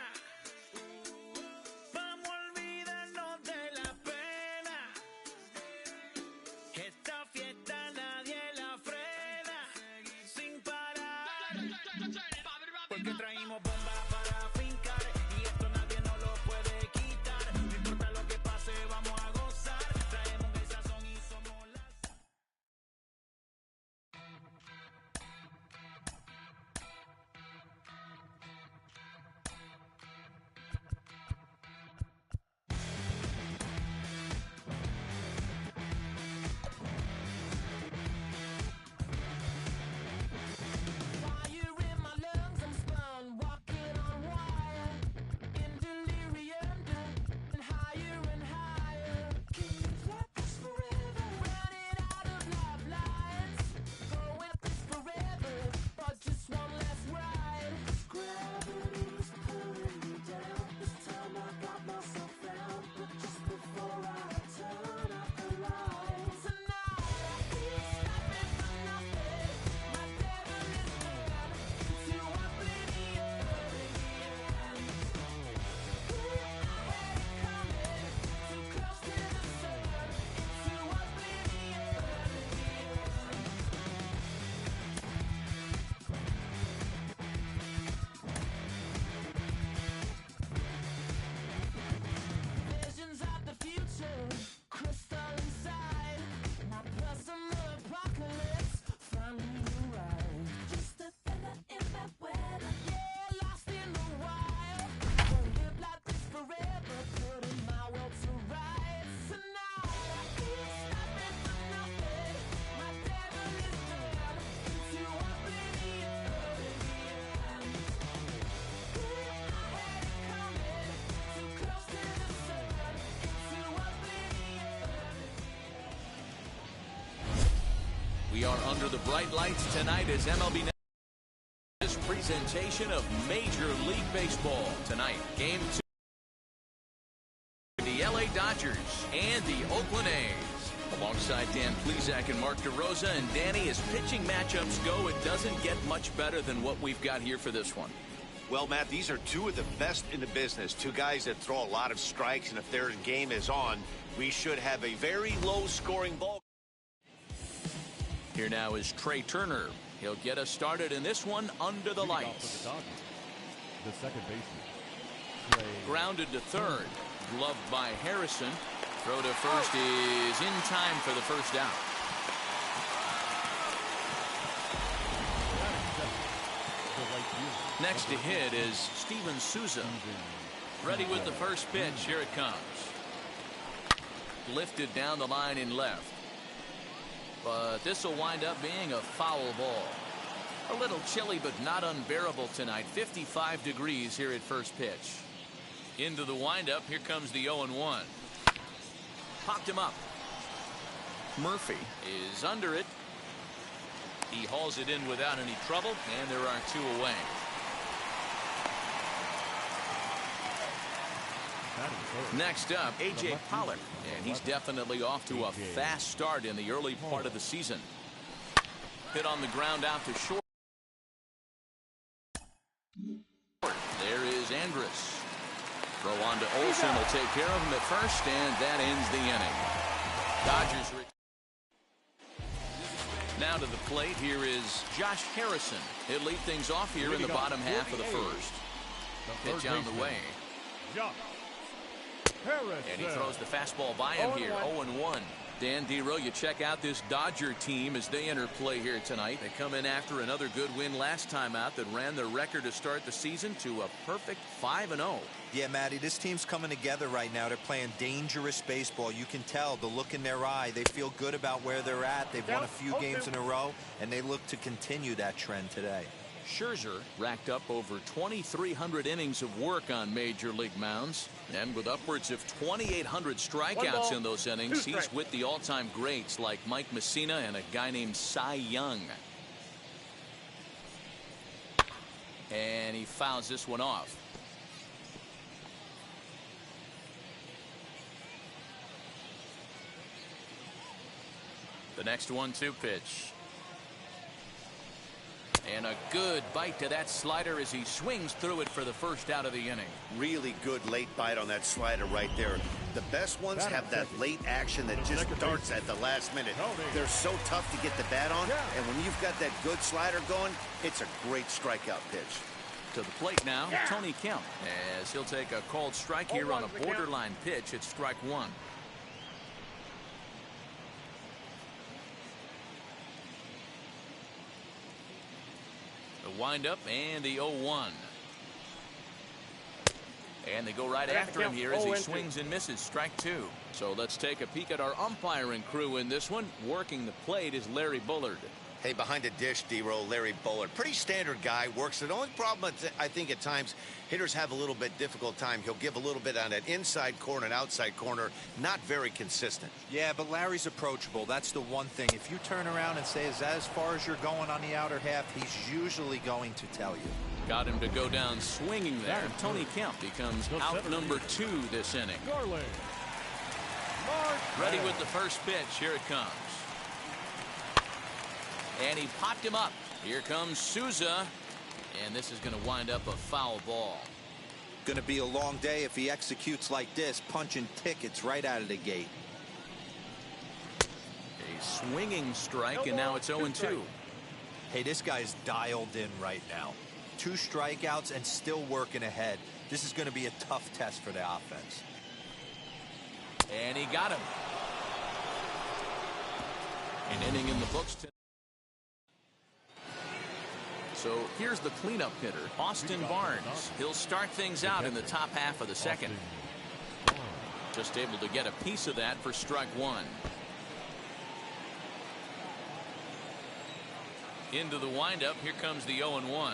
We are under the bright lights tonight as MLB this presentation of Major League Baseball. Tonight, Game 2. The LA Dodgers and the Oakland A's. Alongside Dan Plesac and Mark DeRosa. And Danny, as pitching matchups go, it doesn't get much better than what we've got here for this one. Well, Matt, these are two of the best in the business. Two guys that throw a lot of strikes, and if their game is on, we should have a very low-scoring ball. Here now is Trey Turner. He'll get us started in this one under the lights. The second baseman. Grounded to third. Gloved by Harrison. Throw to first is in time for the first out. Next to hit is Steven Souza. Ready with the first pitch. Here it comes. Lifted down the line in left. But this will wind up being a foul ball. A little chilly but not unbearable tonight. 55 degrees here at first pitch. Into the windup. Here comes the 0-1. Popped him up. Murphy is under it. He hauls it in without any trouble, and there are two away. Next up, A.J. Pollock, and he's definitely off to a fast start in the early part of the season. Hit on the ground out to short. There is Andrus. Throw on to Olsen will take care of him at first, and that ends the inning. Dodgers. Now to the plate, here is Josh Harrison. He'll lead things off here in the bottom half of the first. Pitch on the way. And he throws the fastball by him here. 0-1. Dan Dero, you check out this Dodger team as they enter play here tonight. They come in after another good win last time out that ran their record to start the season to a perfect 5-0. Yeah, Matty, this team's coming together right now. They're playing dangerous baseball. You can tell the look in their eye. They feel good about where they're at. They've won a few games in a row, and they look to continue that trend today. Scherzer racked up over 2,300 innings of work on major league mounds, and with upwards of 2,800 strikeouts in those innings, he's with the all-time greats like Mike Messina and a guy named Cy Young. And he fouls this one off. The next 1-2 pitch. And a good bite to that slider as he swings through it for the first out of the inning. Really good late bite on that slider right there. The best ones have that late action that just darts at the last minute. They're so tough to get the bat on, and when you've got that good slider going, it's a great strikeout pitch. To the plate now, Tony Kemp, as he'll take a called strike here on a borderline pitch at strike one. The windup and the 0-1. And they go right after him here as he swings and misses. Strike two. So let's take a peek at our umpiring crew in this one. Working the plate is Larry Bullard. Hey, behind the dish, D-Roll, Larry Bullard. Pretty standard guy. Works it. The only problem, I think, at times, hitters have a little bit difficult time. He'll give a little bit on that inside corner and outside corner. Not very consistent. Yeah, but Larry's approachable. That's the one thing. If you turn around and say, is that as far as you're going on the outer half, he's usually going to tell you. Got him to go down swinging there. Tony Kemp becomes out number 2 this inning. Ready with the first pitch. Here it comes. And he popped him up. Here comes Souza. And this is going to wind up a foul ball. Going to be a long day if he executes like this, punching tickets right out of the gate. A swinging strike, and now it's 0-2. Hey, this guy's dialed in right now. 2 strikeouts and still working ahead. This is going to be a tough test for the offense. And he got him. An inning in the books tonight. So here's the cleanup hitter, Austin Barnes. He'll start things out in the top half of the second. Just able to get a piece of that for strike one. Into the windup. Here comes the 0-1.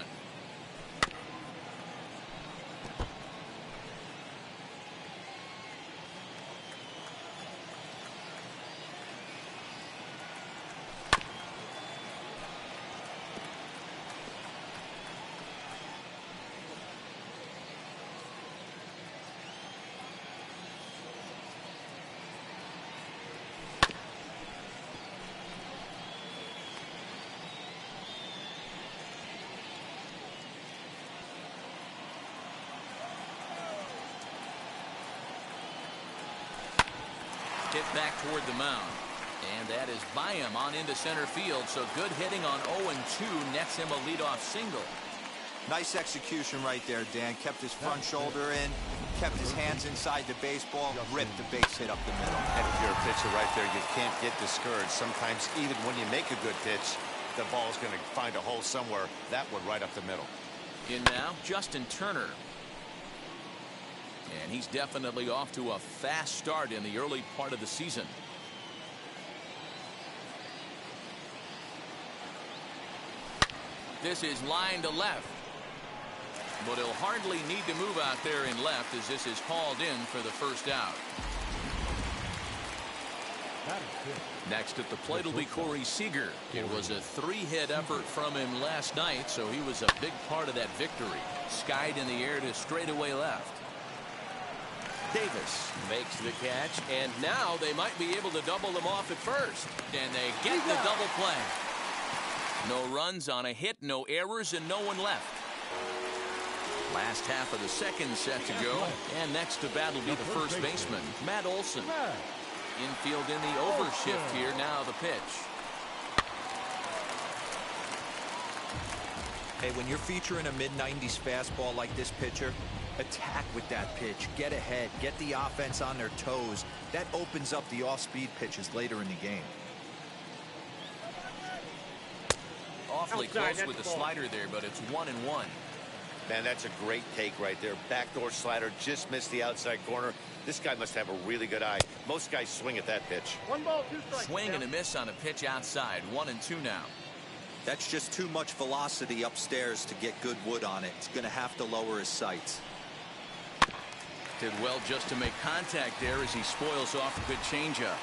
Hit back toward the mound. And that is by him on into center field. So good hitting on 0-2 nets him a leadoff single. Nice execution right there, Dan. Kept his front shoulder in, kept his hands inside the baseball, ripped the base hit up the middle. And if you're a pitcher right there, you can't get discouraged. Sometimes even when you make a good pitch, the ball's going to find a hole somewhere. That one right up the middle. In now, Justin Turner. And he's definitely off to a fast start in the early part of the season. This is line to left. But he'll hardly need to move out there in left as this is hauled in for the first out. Next at the plate will be Corey Seager. It was a 3-hit effort from him last night, so he was a big part of that victory. Skied in the air to straightaway left. Davis makes the catch, and now they might be able to double them off at first. And they get the double play. No runs on a hit, no errors, and no one left. Last half of the second set to go, and next to bat will be the first baseman, Matt Olson. Infield in the overshift here. Now the pitch. Hey, when you're featuring a mid-90s fastball like this pitcher, attack with that pitch. Get ahead. Get the offense on their toes. That opens up the off-speed pitches later in the game. Awfully close with the slider there, but it's 1-1. Man, that's a great take right there. Backdoor slider just missed the outside corner. This guy must have a really good eye. Most guys swing at that pitch. 1 ball, 2 strikes. Swing and a miss on a pitch outside. 1-2 now. That's just too much velocity upstairs to get good wood on it. It's going to have to lower his sights. Did well just to make contact there as he spoils off a good changeup.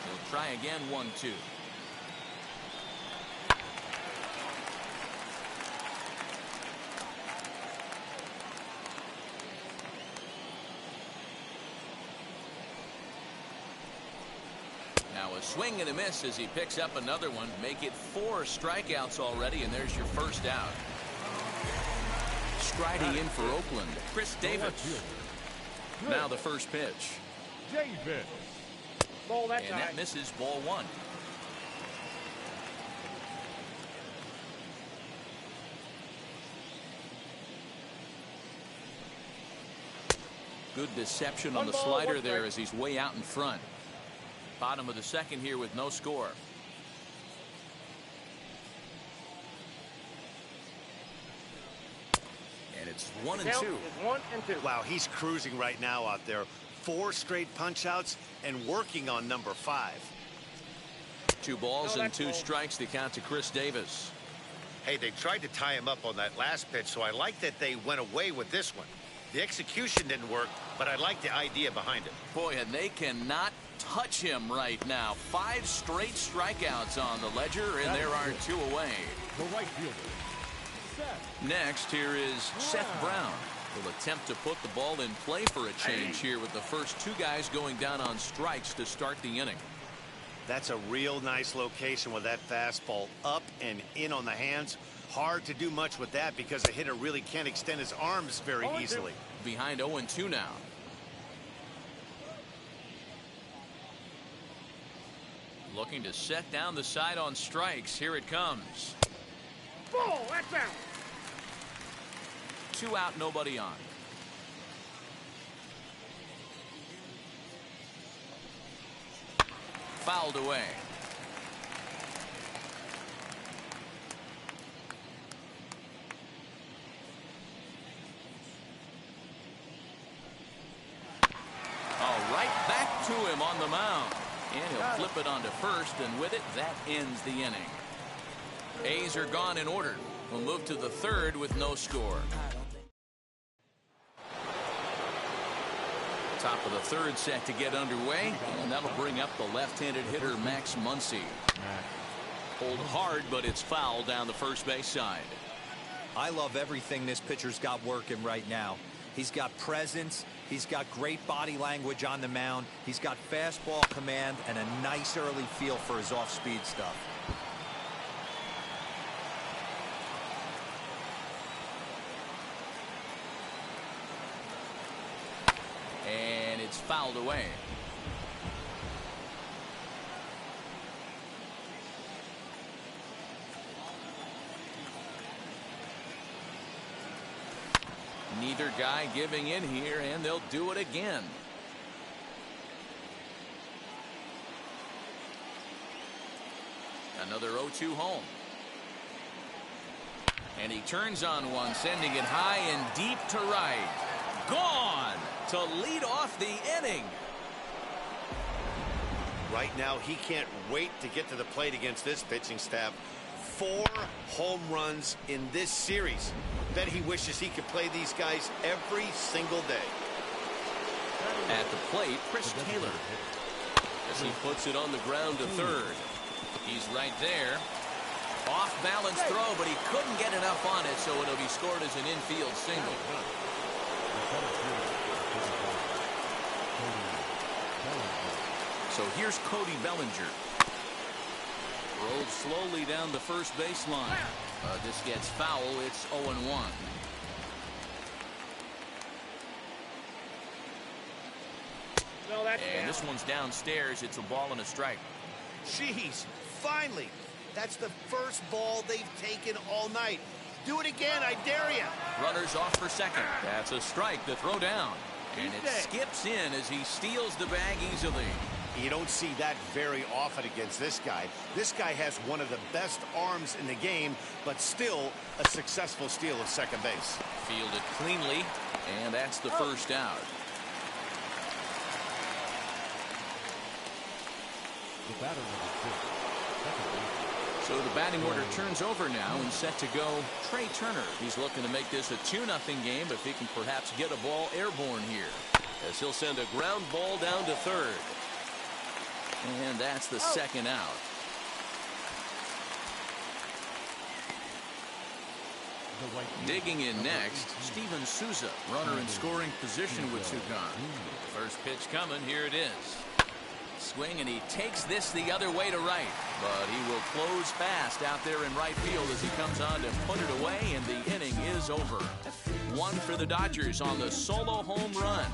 He'll try again. 1-2. Now a swing and a miss as he picks up another one. Make it 4 strikeouts already, and there's your first out. Striding in for Oakland, Chris Davis. Now the first pitch. Davis. Ball that and time. that misses, ball 1. Good deception on the slider there as he's way out in front. Bottom of the second here with no score. And it's 1-2. 1-2. Wow, he's cruising right now out there. 4 straight punch outs and working on number 5. 2 balls and 2 strikes to count to Chris Davis. Hey, they tried to tie him up on that last pitch, so I like that they went away with this one. The execution didn't work, but I like the idea behind it. Boy, and they cannot touch him right now. 5 straight strikeouts on the ledger, and there are 2 away. The right fielder. Next, here is Seth Brown. Will attempt to put the ball in play for a change here with the first 2 guys going down on strikes to start the inning. That's a real nice location with that fastball up and in on the hands. Hard to do much with that because the hitter really can't extend his arms very easily. Behind 0-2 now. Looking to set down the side on strikes. Here it comes. Ball, that's out. 2 out, nobody on. Fouled away. Right back to him on the mound. And he'll flip it onto first, and with it, that ends the inning. A's are gone in order. We'll move to the 3rd with no score. Top of the 3rd set to get underway, and that'll bring up the left-handed hitter Max Muncy. Pulled hard, but it's foul down the first base side. I love everything this pitcher's got working right now. He's got presence. He's got great body language on the mound. He's got fastball command and a nice early feel for his off-speed stuff. fouled away. Neither guy giving in here, and they'll do it again. Another 0-2 home. And he turns on one, sending it high and deep to right. Gone to lead off the inning. Right now, he can't wait to get to the plate against this pitching staff. 4 home runs in this series. Bet he wishes he could play these guys every single day. At the plate, Chris Taylor, as he puts it on the ground to third. He's right there. Off balance throw, but he couldn't get enough on it, so it'll be scored as an infield single. So here's Cody Bellinger. Rolled slowly down the first baseline. This gets foul. It's 0-1. No, that's And down. this one's downstairs. It's a ball and a strike. Jeez, finally. That's the first ball they've taken all night. Do it again, I dare you. Runners off for second. That's a strike to throw down. And it skips in as he steals the bag easily. You don't see that very often against this guy. This guy has one of the best arms in the game, but still a successful steal of second base. Fielded cleanly, and that's the first out. The batter number 2, second base. So the batting order turns over now and set to go Trey Turner. He's looking to make this a 2-0 game if he can perhaps get a ball airborne here, as he'll send a ground ball down to third. And that's the second out. Digging in next, Steven Souza, runner in scoring position with two gone. First pitch coming, here it is. Swing, and he takes this the other way to right, but he will close fast out there in right field as he comes on to put it away, and the inning is over. 1 for the Dodgers on the solo home run.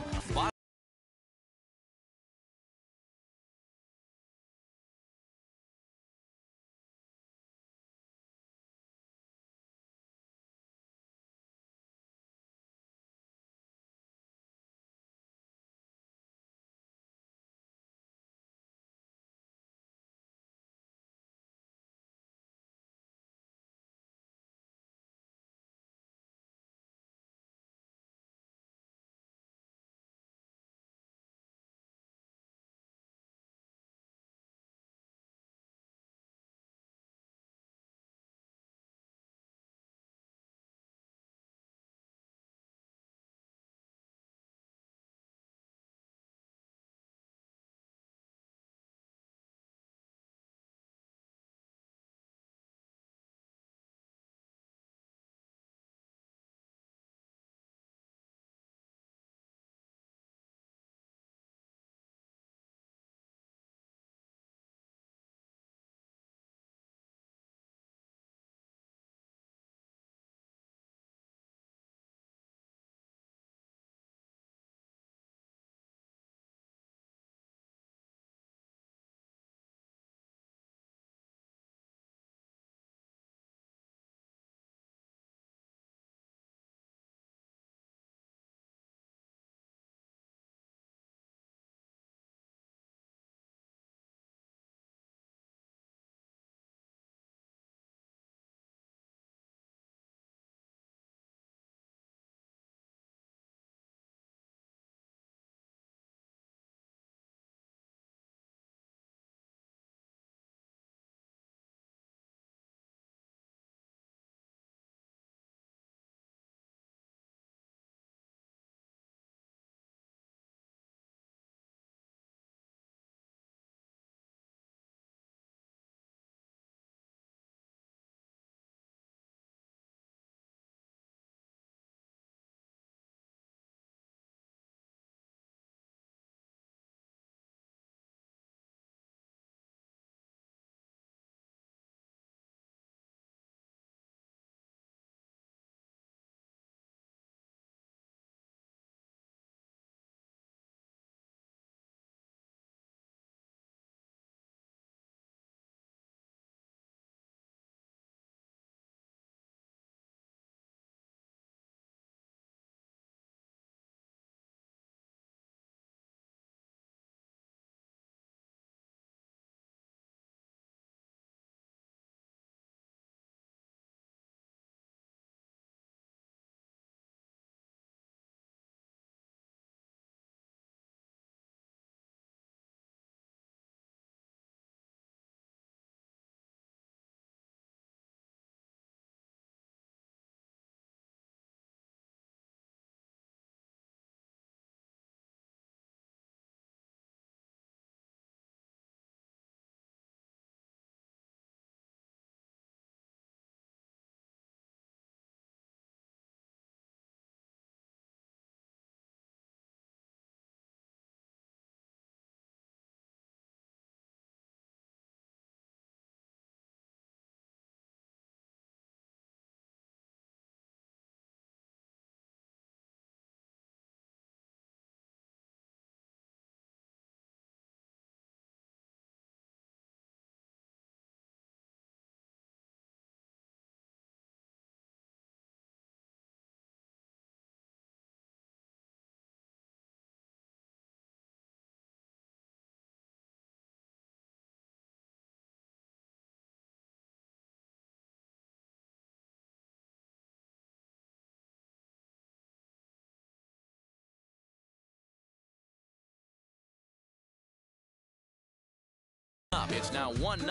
It's now 1-0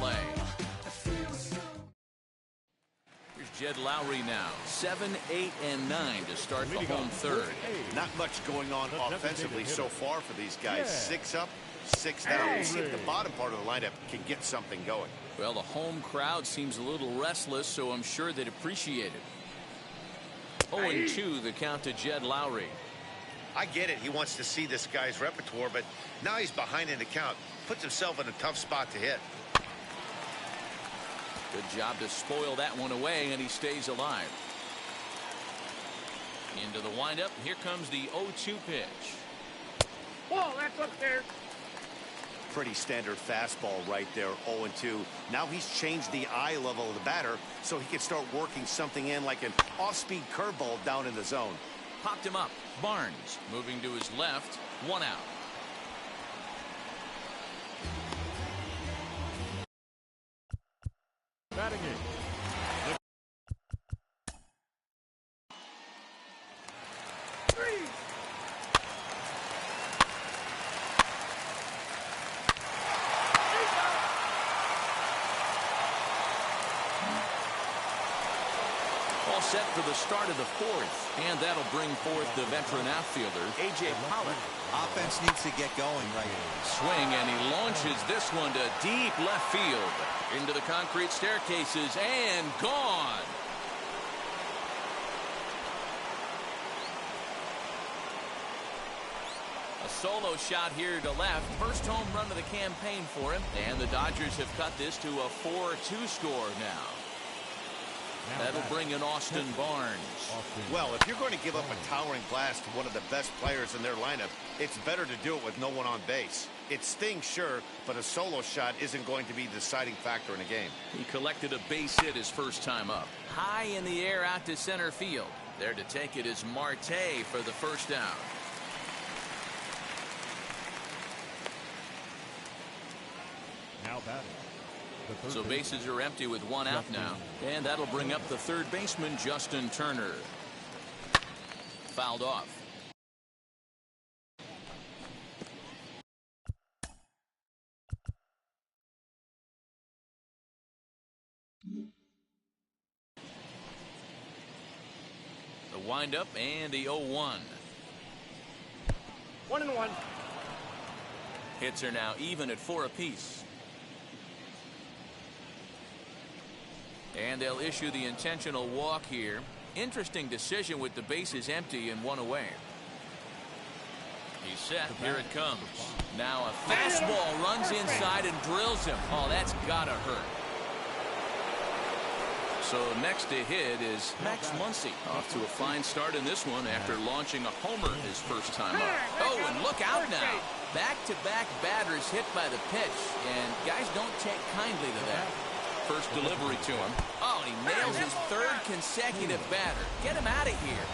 LA. Here's Jed Lowry now. 7, 8, and 9 to start the home third. Not much going on offensively so far for these guys. 6 up, 6 down. We'll see if the bottom part of the lineup can get something going. Well, the home crowd seems a little restless, so I'm sure they'd appreciate it. 0-2 the count to Jed Lowry. I get it. He wants to see this guy's repertoire, but now he's behind in the count. Puts himself in a tough spot to hit. Good job to spoil that one away, and he stays alive. Into the windup. Here comes the 0-2 pitch. Ball, that's upstairs. Pretty standard fastball right there, 0-2. Now he's changed the eye level of the batter so he can start working something in like an off-speed curveball down in the zone. Popped him up. Barnes moving to his left. 1 out. Batting in. All set for the start of the fourth, and that'll bring forth the veteran outfielder, A.J. Pollock. Offense needs to get going right here. Swing, and he launches this one to deep left field. Into the concrete staircases, and gone. A solo shot here to left. First home run of the campaign for him, and the Dodgers have cut this to a 4-2 score now. That'll bring in Austin Barnes. Well, if you're going to give up a towering blast to one of the best players in their lineup, it's better to do it with no one on base. It stings, sure, but a solo shot isn't going to be the deciding factor in a game. He collected a base hit his first time up. High in the air out to center field. There to take it is Marte for the first down. Now batting. So bases are empty with 1 out now, and that'll bring up the third baseman, Justin Turner. Fouled off. The windup and the 0-1. 1-1. Hits are now even at 4 apiece. And they'll issue the intentional walk here. Interesting decision with the bases empty and 1 away. He's set. Here it comes. Now a fastball runs inside and drills him. Oh, that's gotta hurt. So next to hit is Max Muncy. Off to a fine start in this one after launching a homer his first time up. Oh, and look out now. Back-to-back batters hit by the pitch. And guys don't take kindly to that. First delivery to him. Oh, and he nails his third consecutive batter. Get him out of here.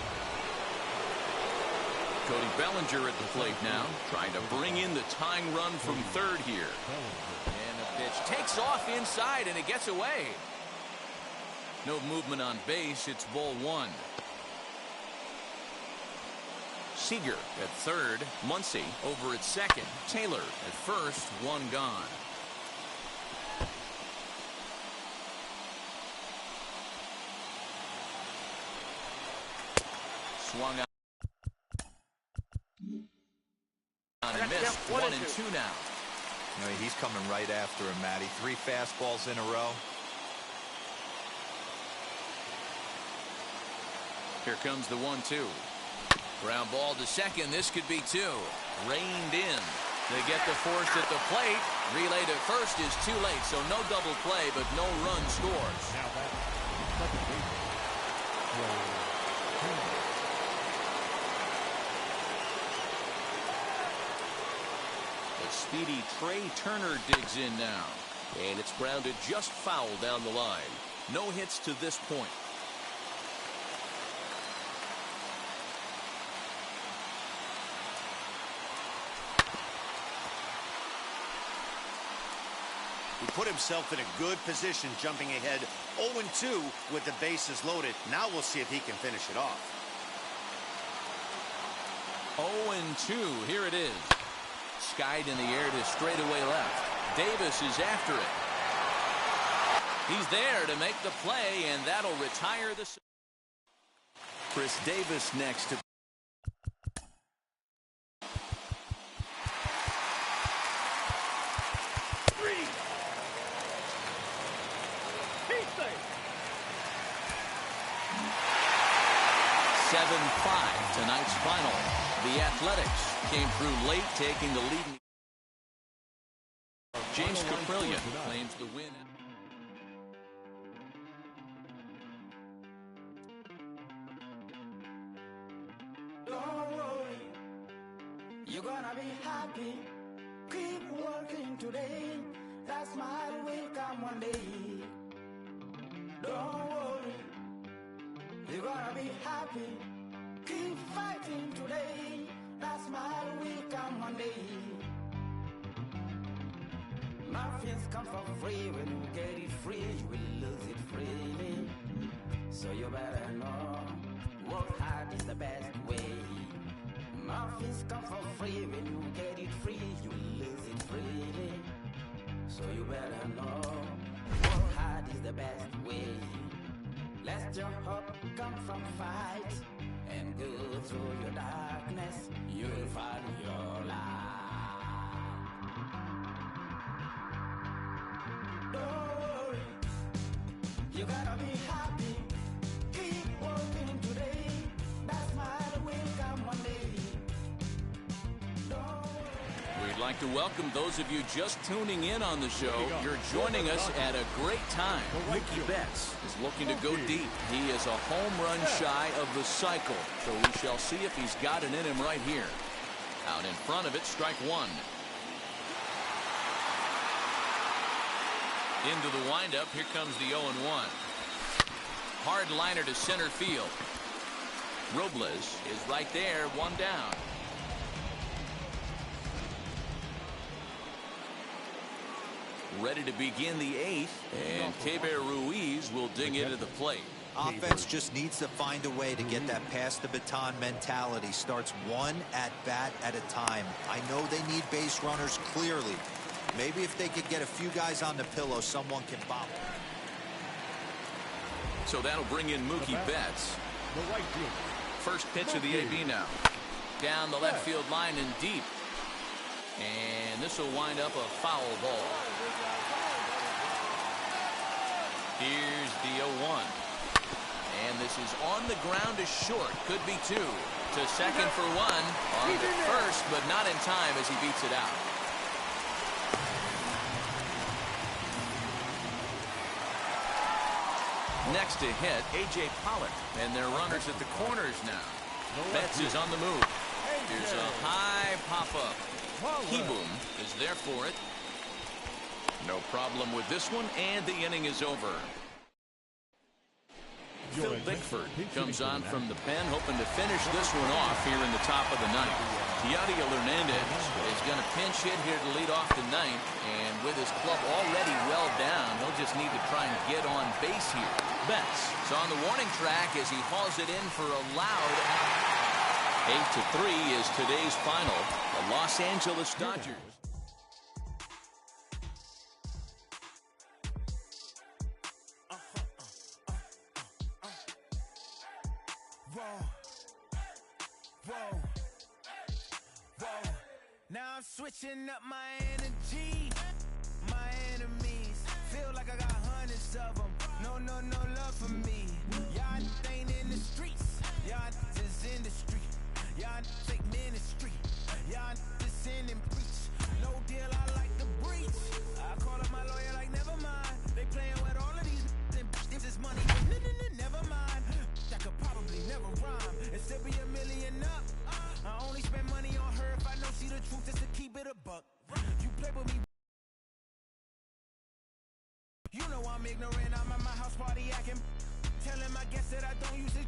Cody Bellinger at the plate now, trying to bring in the tying run from third here. And the pitch takes off inside, and it gets away. No movement on base. It's ball 1. Seager at third. Muncy over at second. Taylor at first. 1 gone. Swung out and missed. 1-2 now. He's coming right after him, Matty. 3 fastballs in a row. Here comes the 1-2. Ground ball to second. This could be 2. Reined in. They get the force at the plate. Relay to first is too late, so no double play, but no run scores. Now that The speedy Trey Turner digs in now. And it's grounded just foul down the line. No hits to this point. He put himself in a good position jumping ahead 0-2 with the bases loaded. Now we'll see if he can finish it off. 0-2. Here it is. Skied in the air to straightaway left. Davis is after it. He's there to make the play, and that'll retire the... Chris Davis next to... Three. He's safe. 7-5, tonight's final. The Athletics came through late, taking the lead. James Caprillion claims the win. Don't worry, you're gonna be happy. Keep working today. That smile will come one day. Don't worry, you're gonna be happy. Keep fighting today. That smile will come one day. Muffins come for free. When you get it free, you will lose it freely. So you better know, work hard is the best way. Muffins come for free. When you get it free, you will lose it freely. So you better know, work hard is the best way. Let your hope come from fight, and go through your darkness, you will find your light. Don't worry, you gotta be happy. Keep working today. That smile will come one day. We'd like to welcome those of you just tuning in on the show. You're joining us at a great time. Mookie Betts is looking to go deep. He is a home run shy of the cycle, so we shall see if he's got it in him right here. Out in front of it, strike one. Into the windup, here comes the 0-1. Hard liner to center field. Robles is right there, one down. Ready to begin the 8th, and Keibert Ruiz will dig into the plate. Offense just needs to find a way to get that pass the baton mentality. Starts one at bat at a time. I know they need base runners clearly. Maybe if they could get a few guys on the pillow, someone can bobble. So that'll bring in Mookie Betts. First pitch of the AB now. Down the left field line and deep. And this will wind up a foul ball. Here's the 0-1. And this is on the ground to short. Could be two. To second for one. On to first, but not in time as he beats it out. Next to hit, A.J. Pollock. And they're runners at the corners now. Betts is on the move. Here's a high pop-up. Kieboom is there for it. No problem with this one, and the inning is over. Phil Bickford comes on from the pen, hoping to finish this one off here in the top of the ninth. Yadier Hernandez is going to pinch hit here to lead off the ninth, and with his club already well down, he'll just need to try and get on base here. Betts is on the warning track as he hauls it in for a loud 8-3 is today's final. The Los Angeles Dodgers. Now I'm switching up my energy. My enemies feel like I got hundreds of them. No love for me. Y'all ain't in the streets. Y'all is in the street. Y'all take ministry. Y'all just sin and preach. No deal, I like the breach. I call up my lawyer like, never mind. They playing with all of these and if this money, never mind. I could probably never rhyme and still be $1 million up. I only spend money on her if I know she the truth, just to keep it a buck. You play with me, you know I'm ignorant. I'm at my house party acting, telling my guests that I don't use it.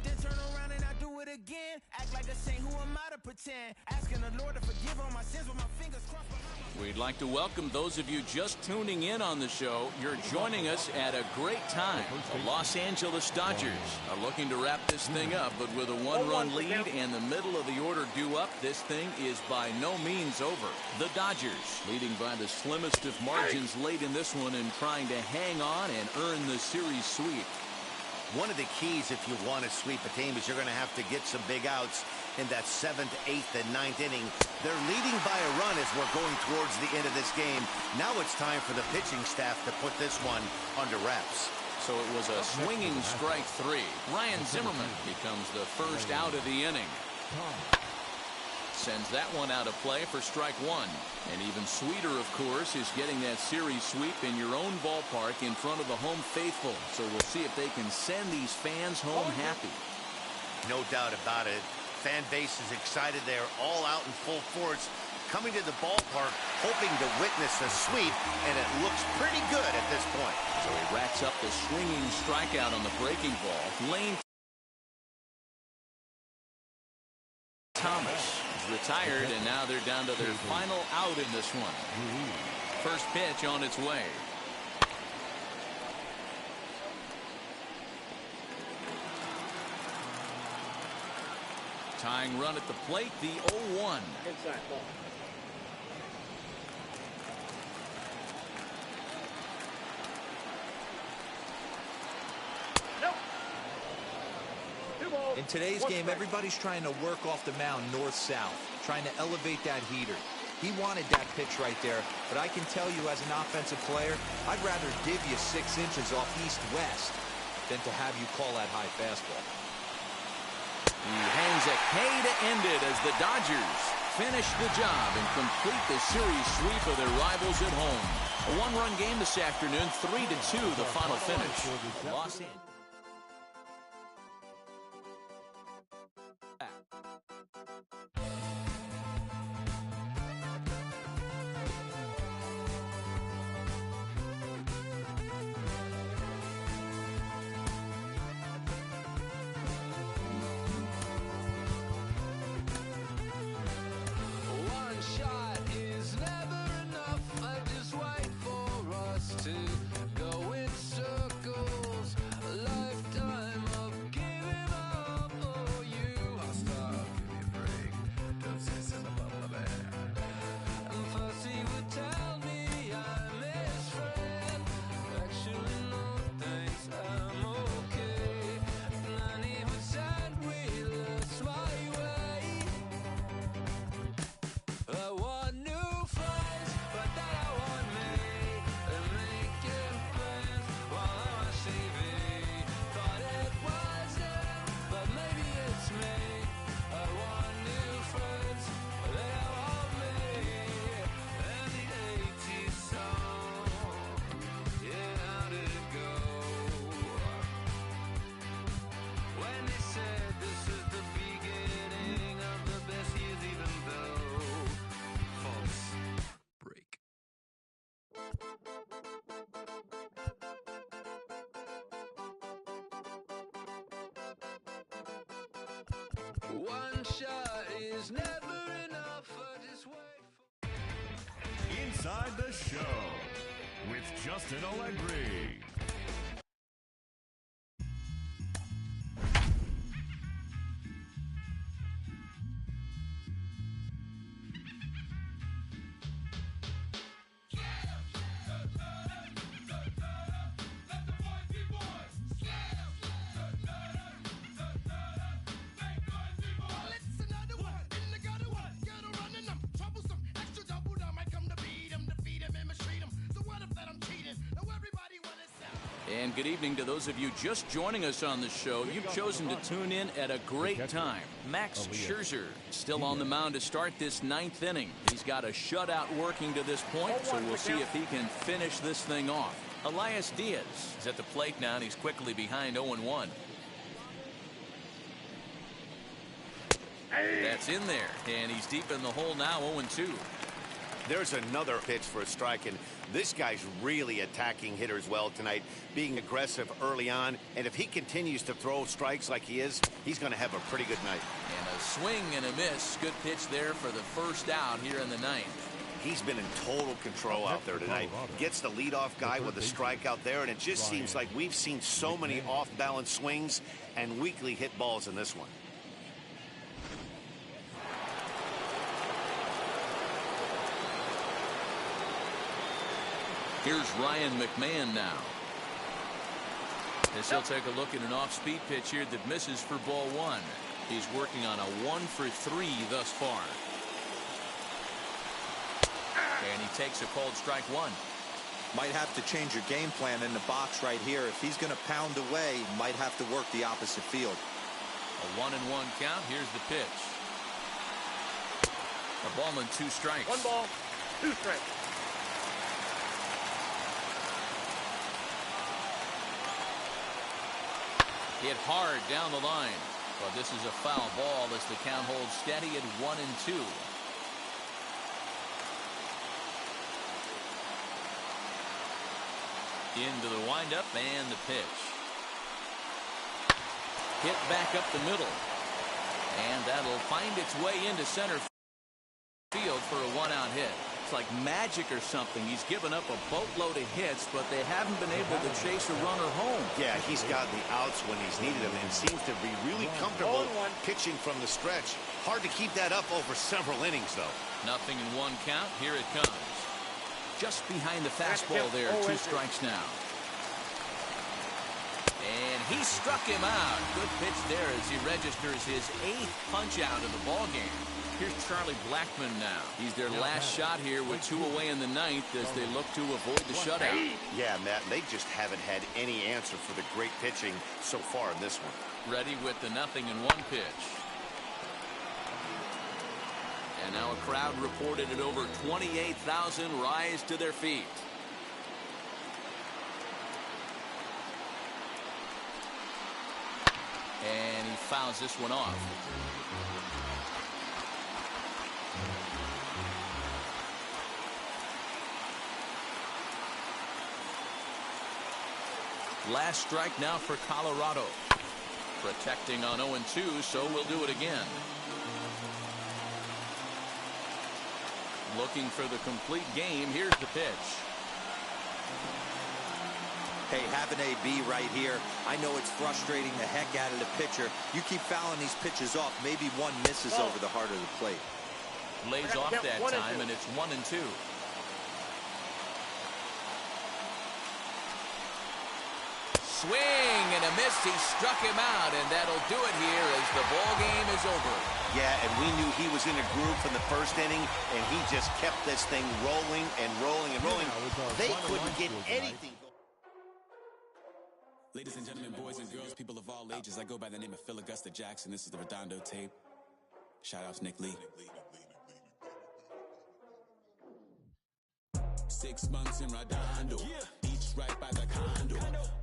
Then turn around and I do it again. Act like a saint, who am I to pretend? Asking the Lord to forgive all my sins with my fingers crossed behind my We'd like to welcome those of you just tuning in on the show. You're joining us at a great time. The Los Angeles Dodgers are looking to wrap this thing up, but with a one-run lead and the middle of the order due up, this thing is by no means over. The Dodgers leading by the slimmest of margins late in this one and trying to hang on and earn the series sweep. One of the keys if you want to sweep a team is you're going to have to get some big outs in that 7th, 8th, and 9th inning. They're leading by a run as we're going towards the end of this game. Now it's time for the pitching staff to put this one under wraps. So it was a swinging strike 3. Ryan Zimmerman becomes the first out of the inning. Sends that one out of play for strike 1. And even sweeter, of course, is getting that series sweep in your own ballpark in front of the home faithful. So we'll see if they can send these fans home happy. No doubt about it. Fan base is excited. They're all out in full force, coming to the ballpark, hoping to witness a sweep, and it looks pretty good at this point. So he racks up the swinging strikeout on the breaking ball. Lane Thomas is retired, and now they're down to their final out in this one. First pitch on its way. Tying run at the plate, the 0-1. Inside ball. In today's game, everybody's trying to work off the mound north-south, trying to elevate that heater. He wanted that pitch right there, but I can tell you as an offensive player, I'd rather give you 6 inches off east-west than to have you call that high fastball. He hangs a K to end it as the Dodgers finish the job and complete the series sweep of their rivals at home. A one-run game this afternoon, 3-2 the final finish. Los Angeles. One shot is never enough. I just wait for... Inside the Show with Justin Allegri. And good evening to those of you just joining us on the show. You've chosen to tune in at a great time. Max Scherzer still on the mound to start this 9th inning. He's got a shutout working to this point, so we'll see if he can finish this thing off. Elias Diaz is at the plate now, and he's quickly behind 0-1. That's in there, and he's deep in the hole now, 0-2. There's another pitch for a strike, and this guy's really attacking hitters well tonight, being aggressive early on, and if he continues to throw strikes like he is, he's going to have a pretty good night. And a swing and a miss. Good pitch there for the first out here in the 9th. He's been in total control out there tonight. Gets the leadoff guy with a strikeout there, and it just seems like we've seen so many off-balance swings and weakly hit balls in this one. Here's Ryan McMahon now. As he'll take a look at an off-speed pitch here that misses for ball one. He's working on a 1-for-3 thus far. And he takes a called strike one. Might have to change your game plan in the box right here. If he's going to pound away, might have to work the opposite field. A 1-1 count. Here's the pitch. A ball and 2 strikes. 1 ball, 2 strikes. Hit hard down the line. But this is a foul ball as the count holds steady at 1-2. Into the windup and the pitch. Hit back up the middle. And that'll find its way into center field for a 1-out hit. It's like magic or something. He's given up a boatload of hits, but they haven't been able to chase a runner home. Yeah, he's gotten the outs when he's needed them and seems to be really comfortable pitching from the stretch. Hard to keep that up over several innings, though. 0-1 count. Here it comes. Just behind the fastball there. 2 strikes now. And he struck him out. Good pitch there as he registers his 8th punch out of the ball game. Here's Charlie Blackmon now. He's their last shot here with 2 away in the 9th as they look to avoid the shutout. Yeah, Matt, they just haven't had any answer for the great pitching so far in this one. Ready with the 0-1 pitch. And now a crowd reported at over 28,000 rise to their feet. And he fouls this one off. Last strike now for Colorado. Protecting on 0-2, so we'll do it again. Looking for the complete game. Here's the pitch. Hey, have an AB right here. I know it's frustrating the heck out of the pitcher. You keep fouling these pitches off. Maybe one misses over the heart of the plate. Lays off that time, and it's 1-2. Swing and a miss. He struck him out, and that'll do it here as the ball game is over. Yeah, and we knew he was in a groove from the first inning, and he just kept this thing rolling and rolling and rolling. They couldn't get anything. Ladies and gentlemen, boys and girls, people of all ages, I go by the name of Phil Augusta Jackson. This is the Redondo tape. Shout out to Nick Lee. 6 months in Redondo, each right by the condo.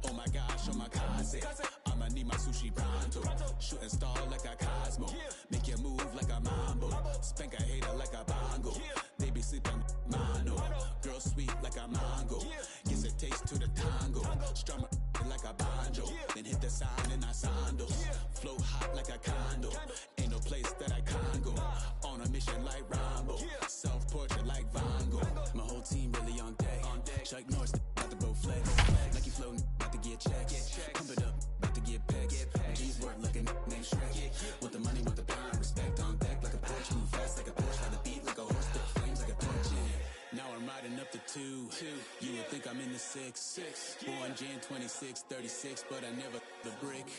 Oh my gosh, oh my cousin, I'ma need my sushi pronto. Shooting star like a Cosmo, make you move like a mambo. Spank a hater like a bongo. They be sleeping mano. Girl sweet like a mango. Gives a taste to the tango. Strum like a banjo. Then hit the sign in our sandals. Flow hot like a condo. Ain't no place that I can't go. On a mission like Rambo. Self-portrait like Van Gogh. My whole team really on deck. Chuck Norris about to bow flex. Nike floating, about to get checks. Pump it up, about to get pegs. G's work like a name Shrek. Want the money, want the power, respect on deck like a Porsche. Move fast like a Porsche. How the beat like a horse. Spit flames like a torch. Now I'm riding up the 2. You would think I'm in the 6. Born Jan 26, 36, but I never the brick.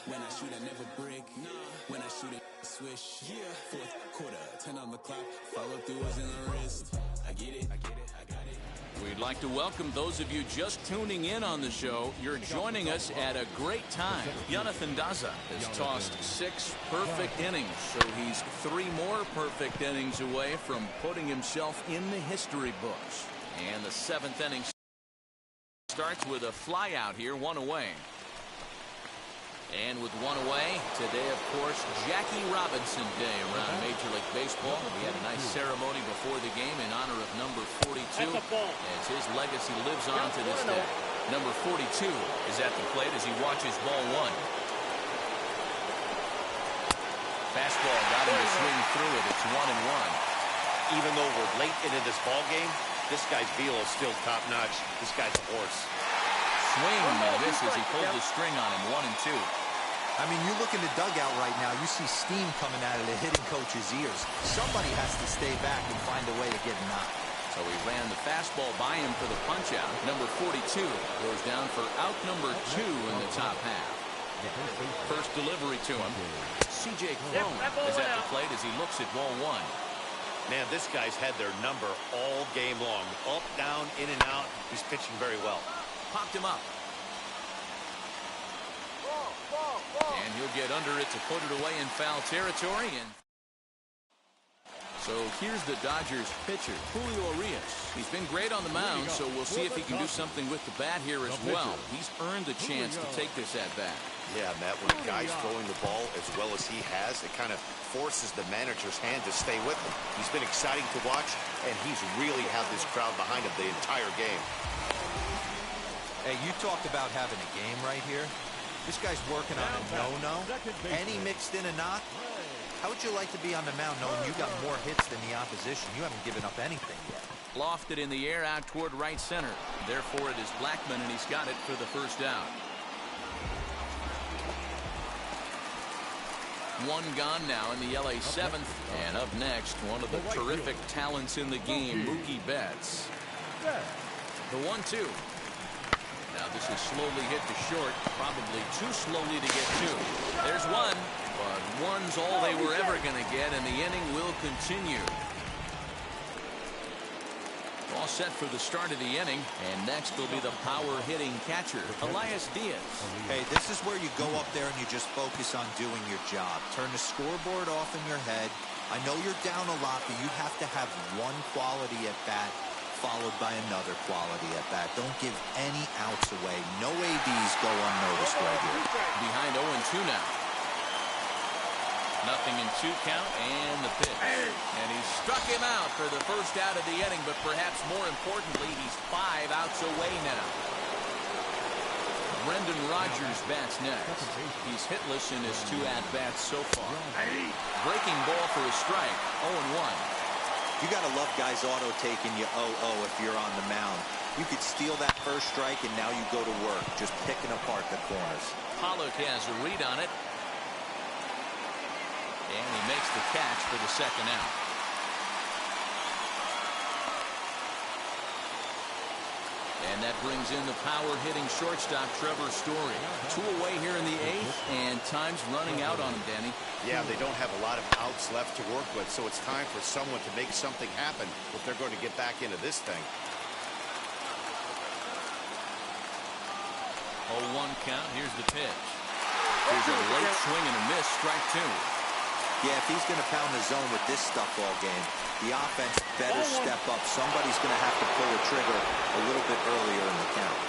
When I shoot, I never break. When I shoot, I swish. 4th quarter, 10 on the clock. Follow through is in the wrist. I get it, I got it. We'd like to welcome those of you just tuning in on the show. You're joining us at a great time. Jonathan Daza has tossed 6 perfect innings, so he's 3 more perfect innings away from putting himself in the history books. And the 7th inning starts with a fly out here, 1 away. And with 1 away, today, of course, Jackie Robinson Day around Major League Baseball. We had a nice ceremony before the game in honor of number 42, as his legacy lives on to this day. Number 42 is at the plate as he watches ball 1. Fastball got him to swing through it. It's 1-1. even though we're late into this ball game, this guy's velo is still top-notch. This guy's a horse. Swing and misses. He pulled the string on him. 1-2. I mean, you look in the dugout right now, you see steam coming out of the hitting coach's ears. Somebody has to stay back and find a way to get knocked. So he ran the fastball by him for the punch-out. Number 42 goes down for out number 2 in the top half. First delivery to him. C.J. Cron is at the plate as he looks at ball 1. Man, this guy's had their number all game long. Up, down, in and out. He's pitching very well. Popped him up. And he'll get under it to put it away in foul territory. And so here's the Dodgers pitcher, Julio Urias. He's been great on the mound, so we'll see if he can do something with the bat here as well. He's earned the chance to take this at-bat. Yeah, Matt, when a guy's throwing the ball as well as he has, it kind of forces the manager's hand to stay with him. He's been exciting to watch, and he's really had this crowd behind him the entire game. Hey, you talked about having a game right here. This guy's working on a no-no, and he mixed in a knock. How would you like to be on the mound knowing you got more hits than the opposition? You haven't given up anything yet. Lofted in the air out toward right center. Therefore, it is Blackmon, and he's got it for the first out. One gone now in the LA 7th. And up next, one of the terrific talents in the game, Mookie Betts. The 1-2. Now this is slowly hit to short, probably too slowly to get to. There's one, but one's all they were ever going to get, and the inning will continue. All set for the start of the inning, and next will be the power-hitting catcher, Elias Diaz. Hey, this is where you go up there and you just focus on doing your job. Turn the scoreboard off in your head. I know you're down a lot, but you have to have one quality at bat followed by another quality at bat. Don't give any outs away. No ABs go unnoticed right here. Behind 0-2 now. Nothing in 2 count, and the pitch. And he struck him out for the first out of the inning, but perhaps more importantly, he's 5 outs away now. Brendan Rodgers bats next. He's hitless in his 2 at-bats so far. Breaking ball for a strike, 0-1. You got to love guys auto-taking you 0-0 if you're on the mound. You could steal that first strike, and now you go to work, just picking apart the corners. Pollock has a read on it. And he makes the catch for the second out. And that brings in the power-hitting shortstop, Trevor Story. 2 away here in the 8th, and time's running out on him, Danny. Yeah, they don't have a lot of outs left to work with, so it's time for someone to make something happen if they're going to get back into this thing. 0-1 count. Here's the pitch. Here's a late swing and a miss. Strike 2. Yeah, if he's going to pound the zone with this stuff all game, the offense better step up. Somebody's going to have to pull the trigger a little bit earlier in the count.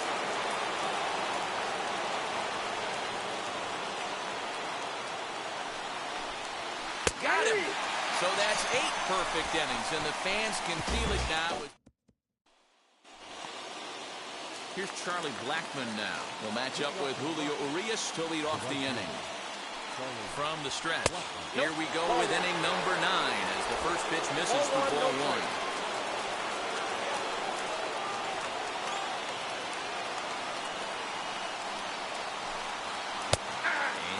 Got him. So that's 8 perfect innings, and the fans can feel it now. Here's Charlie Blackmon now. He'll match up with Julio Urias to lead off the inning. From the stretch, here we go with inning number 9 as the first pitch misses for ball 1.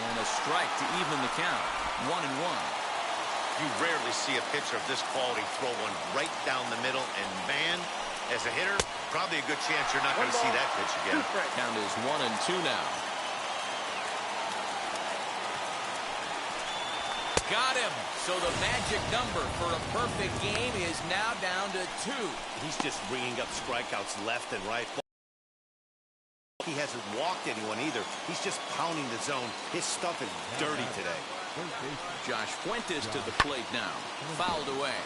And a strike to even the count. 1-1. You rarely see a pitcher of this quality throw one right down the middle, and man, as a hitter, probably a good chance you're not going to see that pitch again. Count is 1-2 now. Got him. So the magic number for a perfect game is now down to 2. He's just ringing up strikeouts left and right. He hasn't walked anyone either. He's just pounding the zone. His stuff is dirty today. Josh Fuentes to the plate now. Fouled away.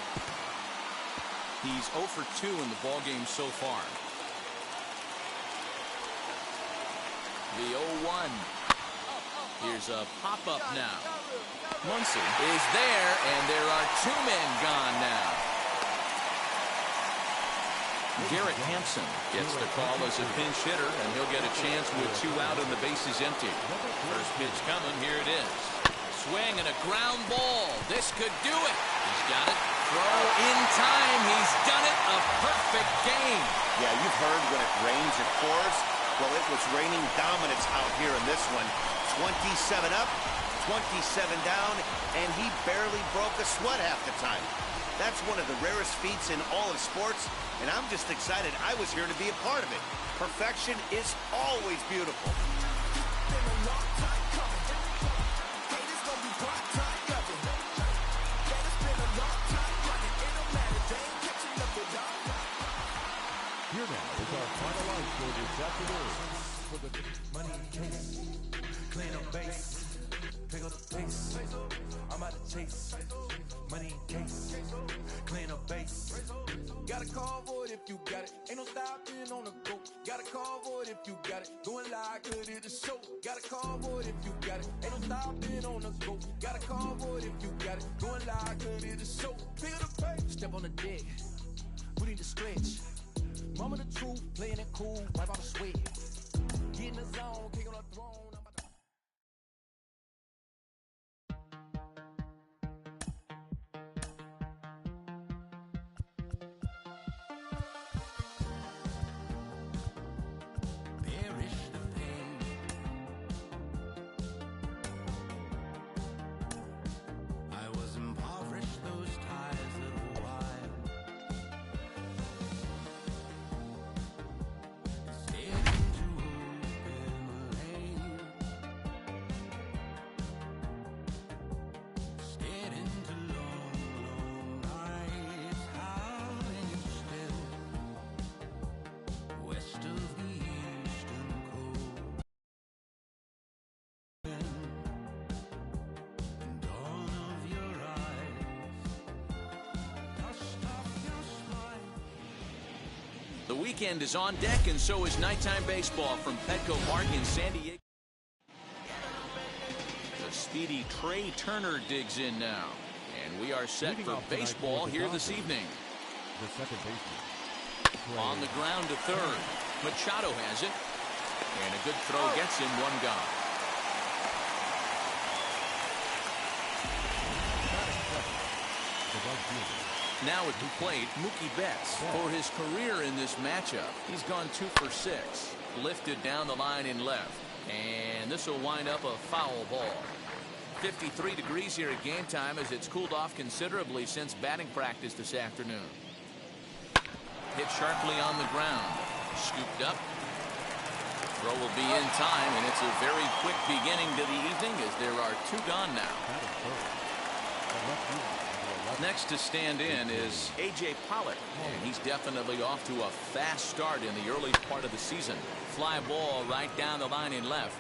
He's 0 for 2 in the ballgame so far. The 0-1. Here's a pop-up now. Muncy is there, and there are 2 men gone now. Garrett Hampson gets the call as a pinch hitter, and he'll get a chance with 2 out and the bases empty. First pitch coming. Here it is. Swing and a ground ball. This could do it. He's got it. throw in time. He's done it. A perfect game. Yeah, you've heard when it rains, it pours. Well, it was raining dominance out here in this one. 27 up, 27 down, and he barely broke a sweat half the time. That's one of the rarest feats in all of sports, and I'm just excited I was here to be a part of it. Perfection is always beautiful. Here now is our final line score this afternoon. For the money case, clean up base, pick up the pace. I'm out to chase, money case, clean up base. Got a call for it if you got it. Ain't no stopping on the go. Got a call for it if you got it. Going live, good at the show. Got a call for it if you got it. Ain't no stopping on the go. Got a call for it if you got it. Going live, good at the show. Pick up the pace. Step on the deck, we need to stretch. Mama the truth, playing it cool, wipe out the sweat. Get in the zone, king on the throne. Perish the pain. I was impoverished those ties little while. The weekend is on deck, and so is nighttime baseball from Petco Park in San Diego. The speedy Trey Turner digs in now, and we are set for baseball here this evening. The second baseman. On the ground to third. Machado has it, and a good throw gets him one gone. Now at the plate, Mookie Betts. For his career in this matchup, he's gone 2 for 6. Lifted down the line in left. And this will wind up a foul ball. 53 degrees here at game time as it's cooled off considerably since batting practice this afternoon. Hit sharply on the ground. Scooped up. Throw will be in time, and it's a very quick beginning to the evening as there are 2 gone now. Next to stand in is A.J. Pollock, and he's definitely off to a fast start in the early part of the season. Fly ball right down the line in left.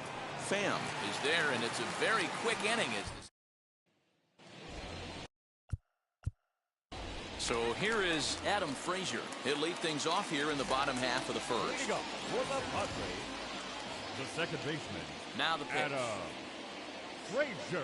Pham is there, and it's a very quick inning. So here is Adam Frazier. He'll lead things off here in the bottom half of the first. Here you go. For the Padres, the second baseman. Now the pitch. Adam Frazier.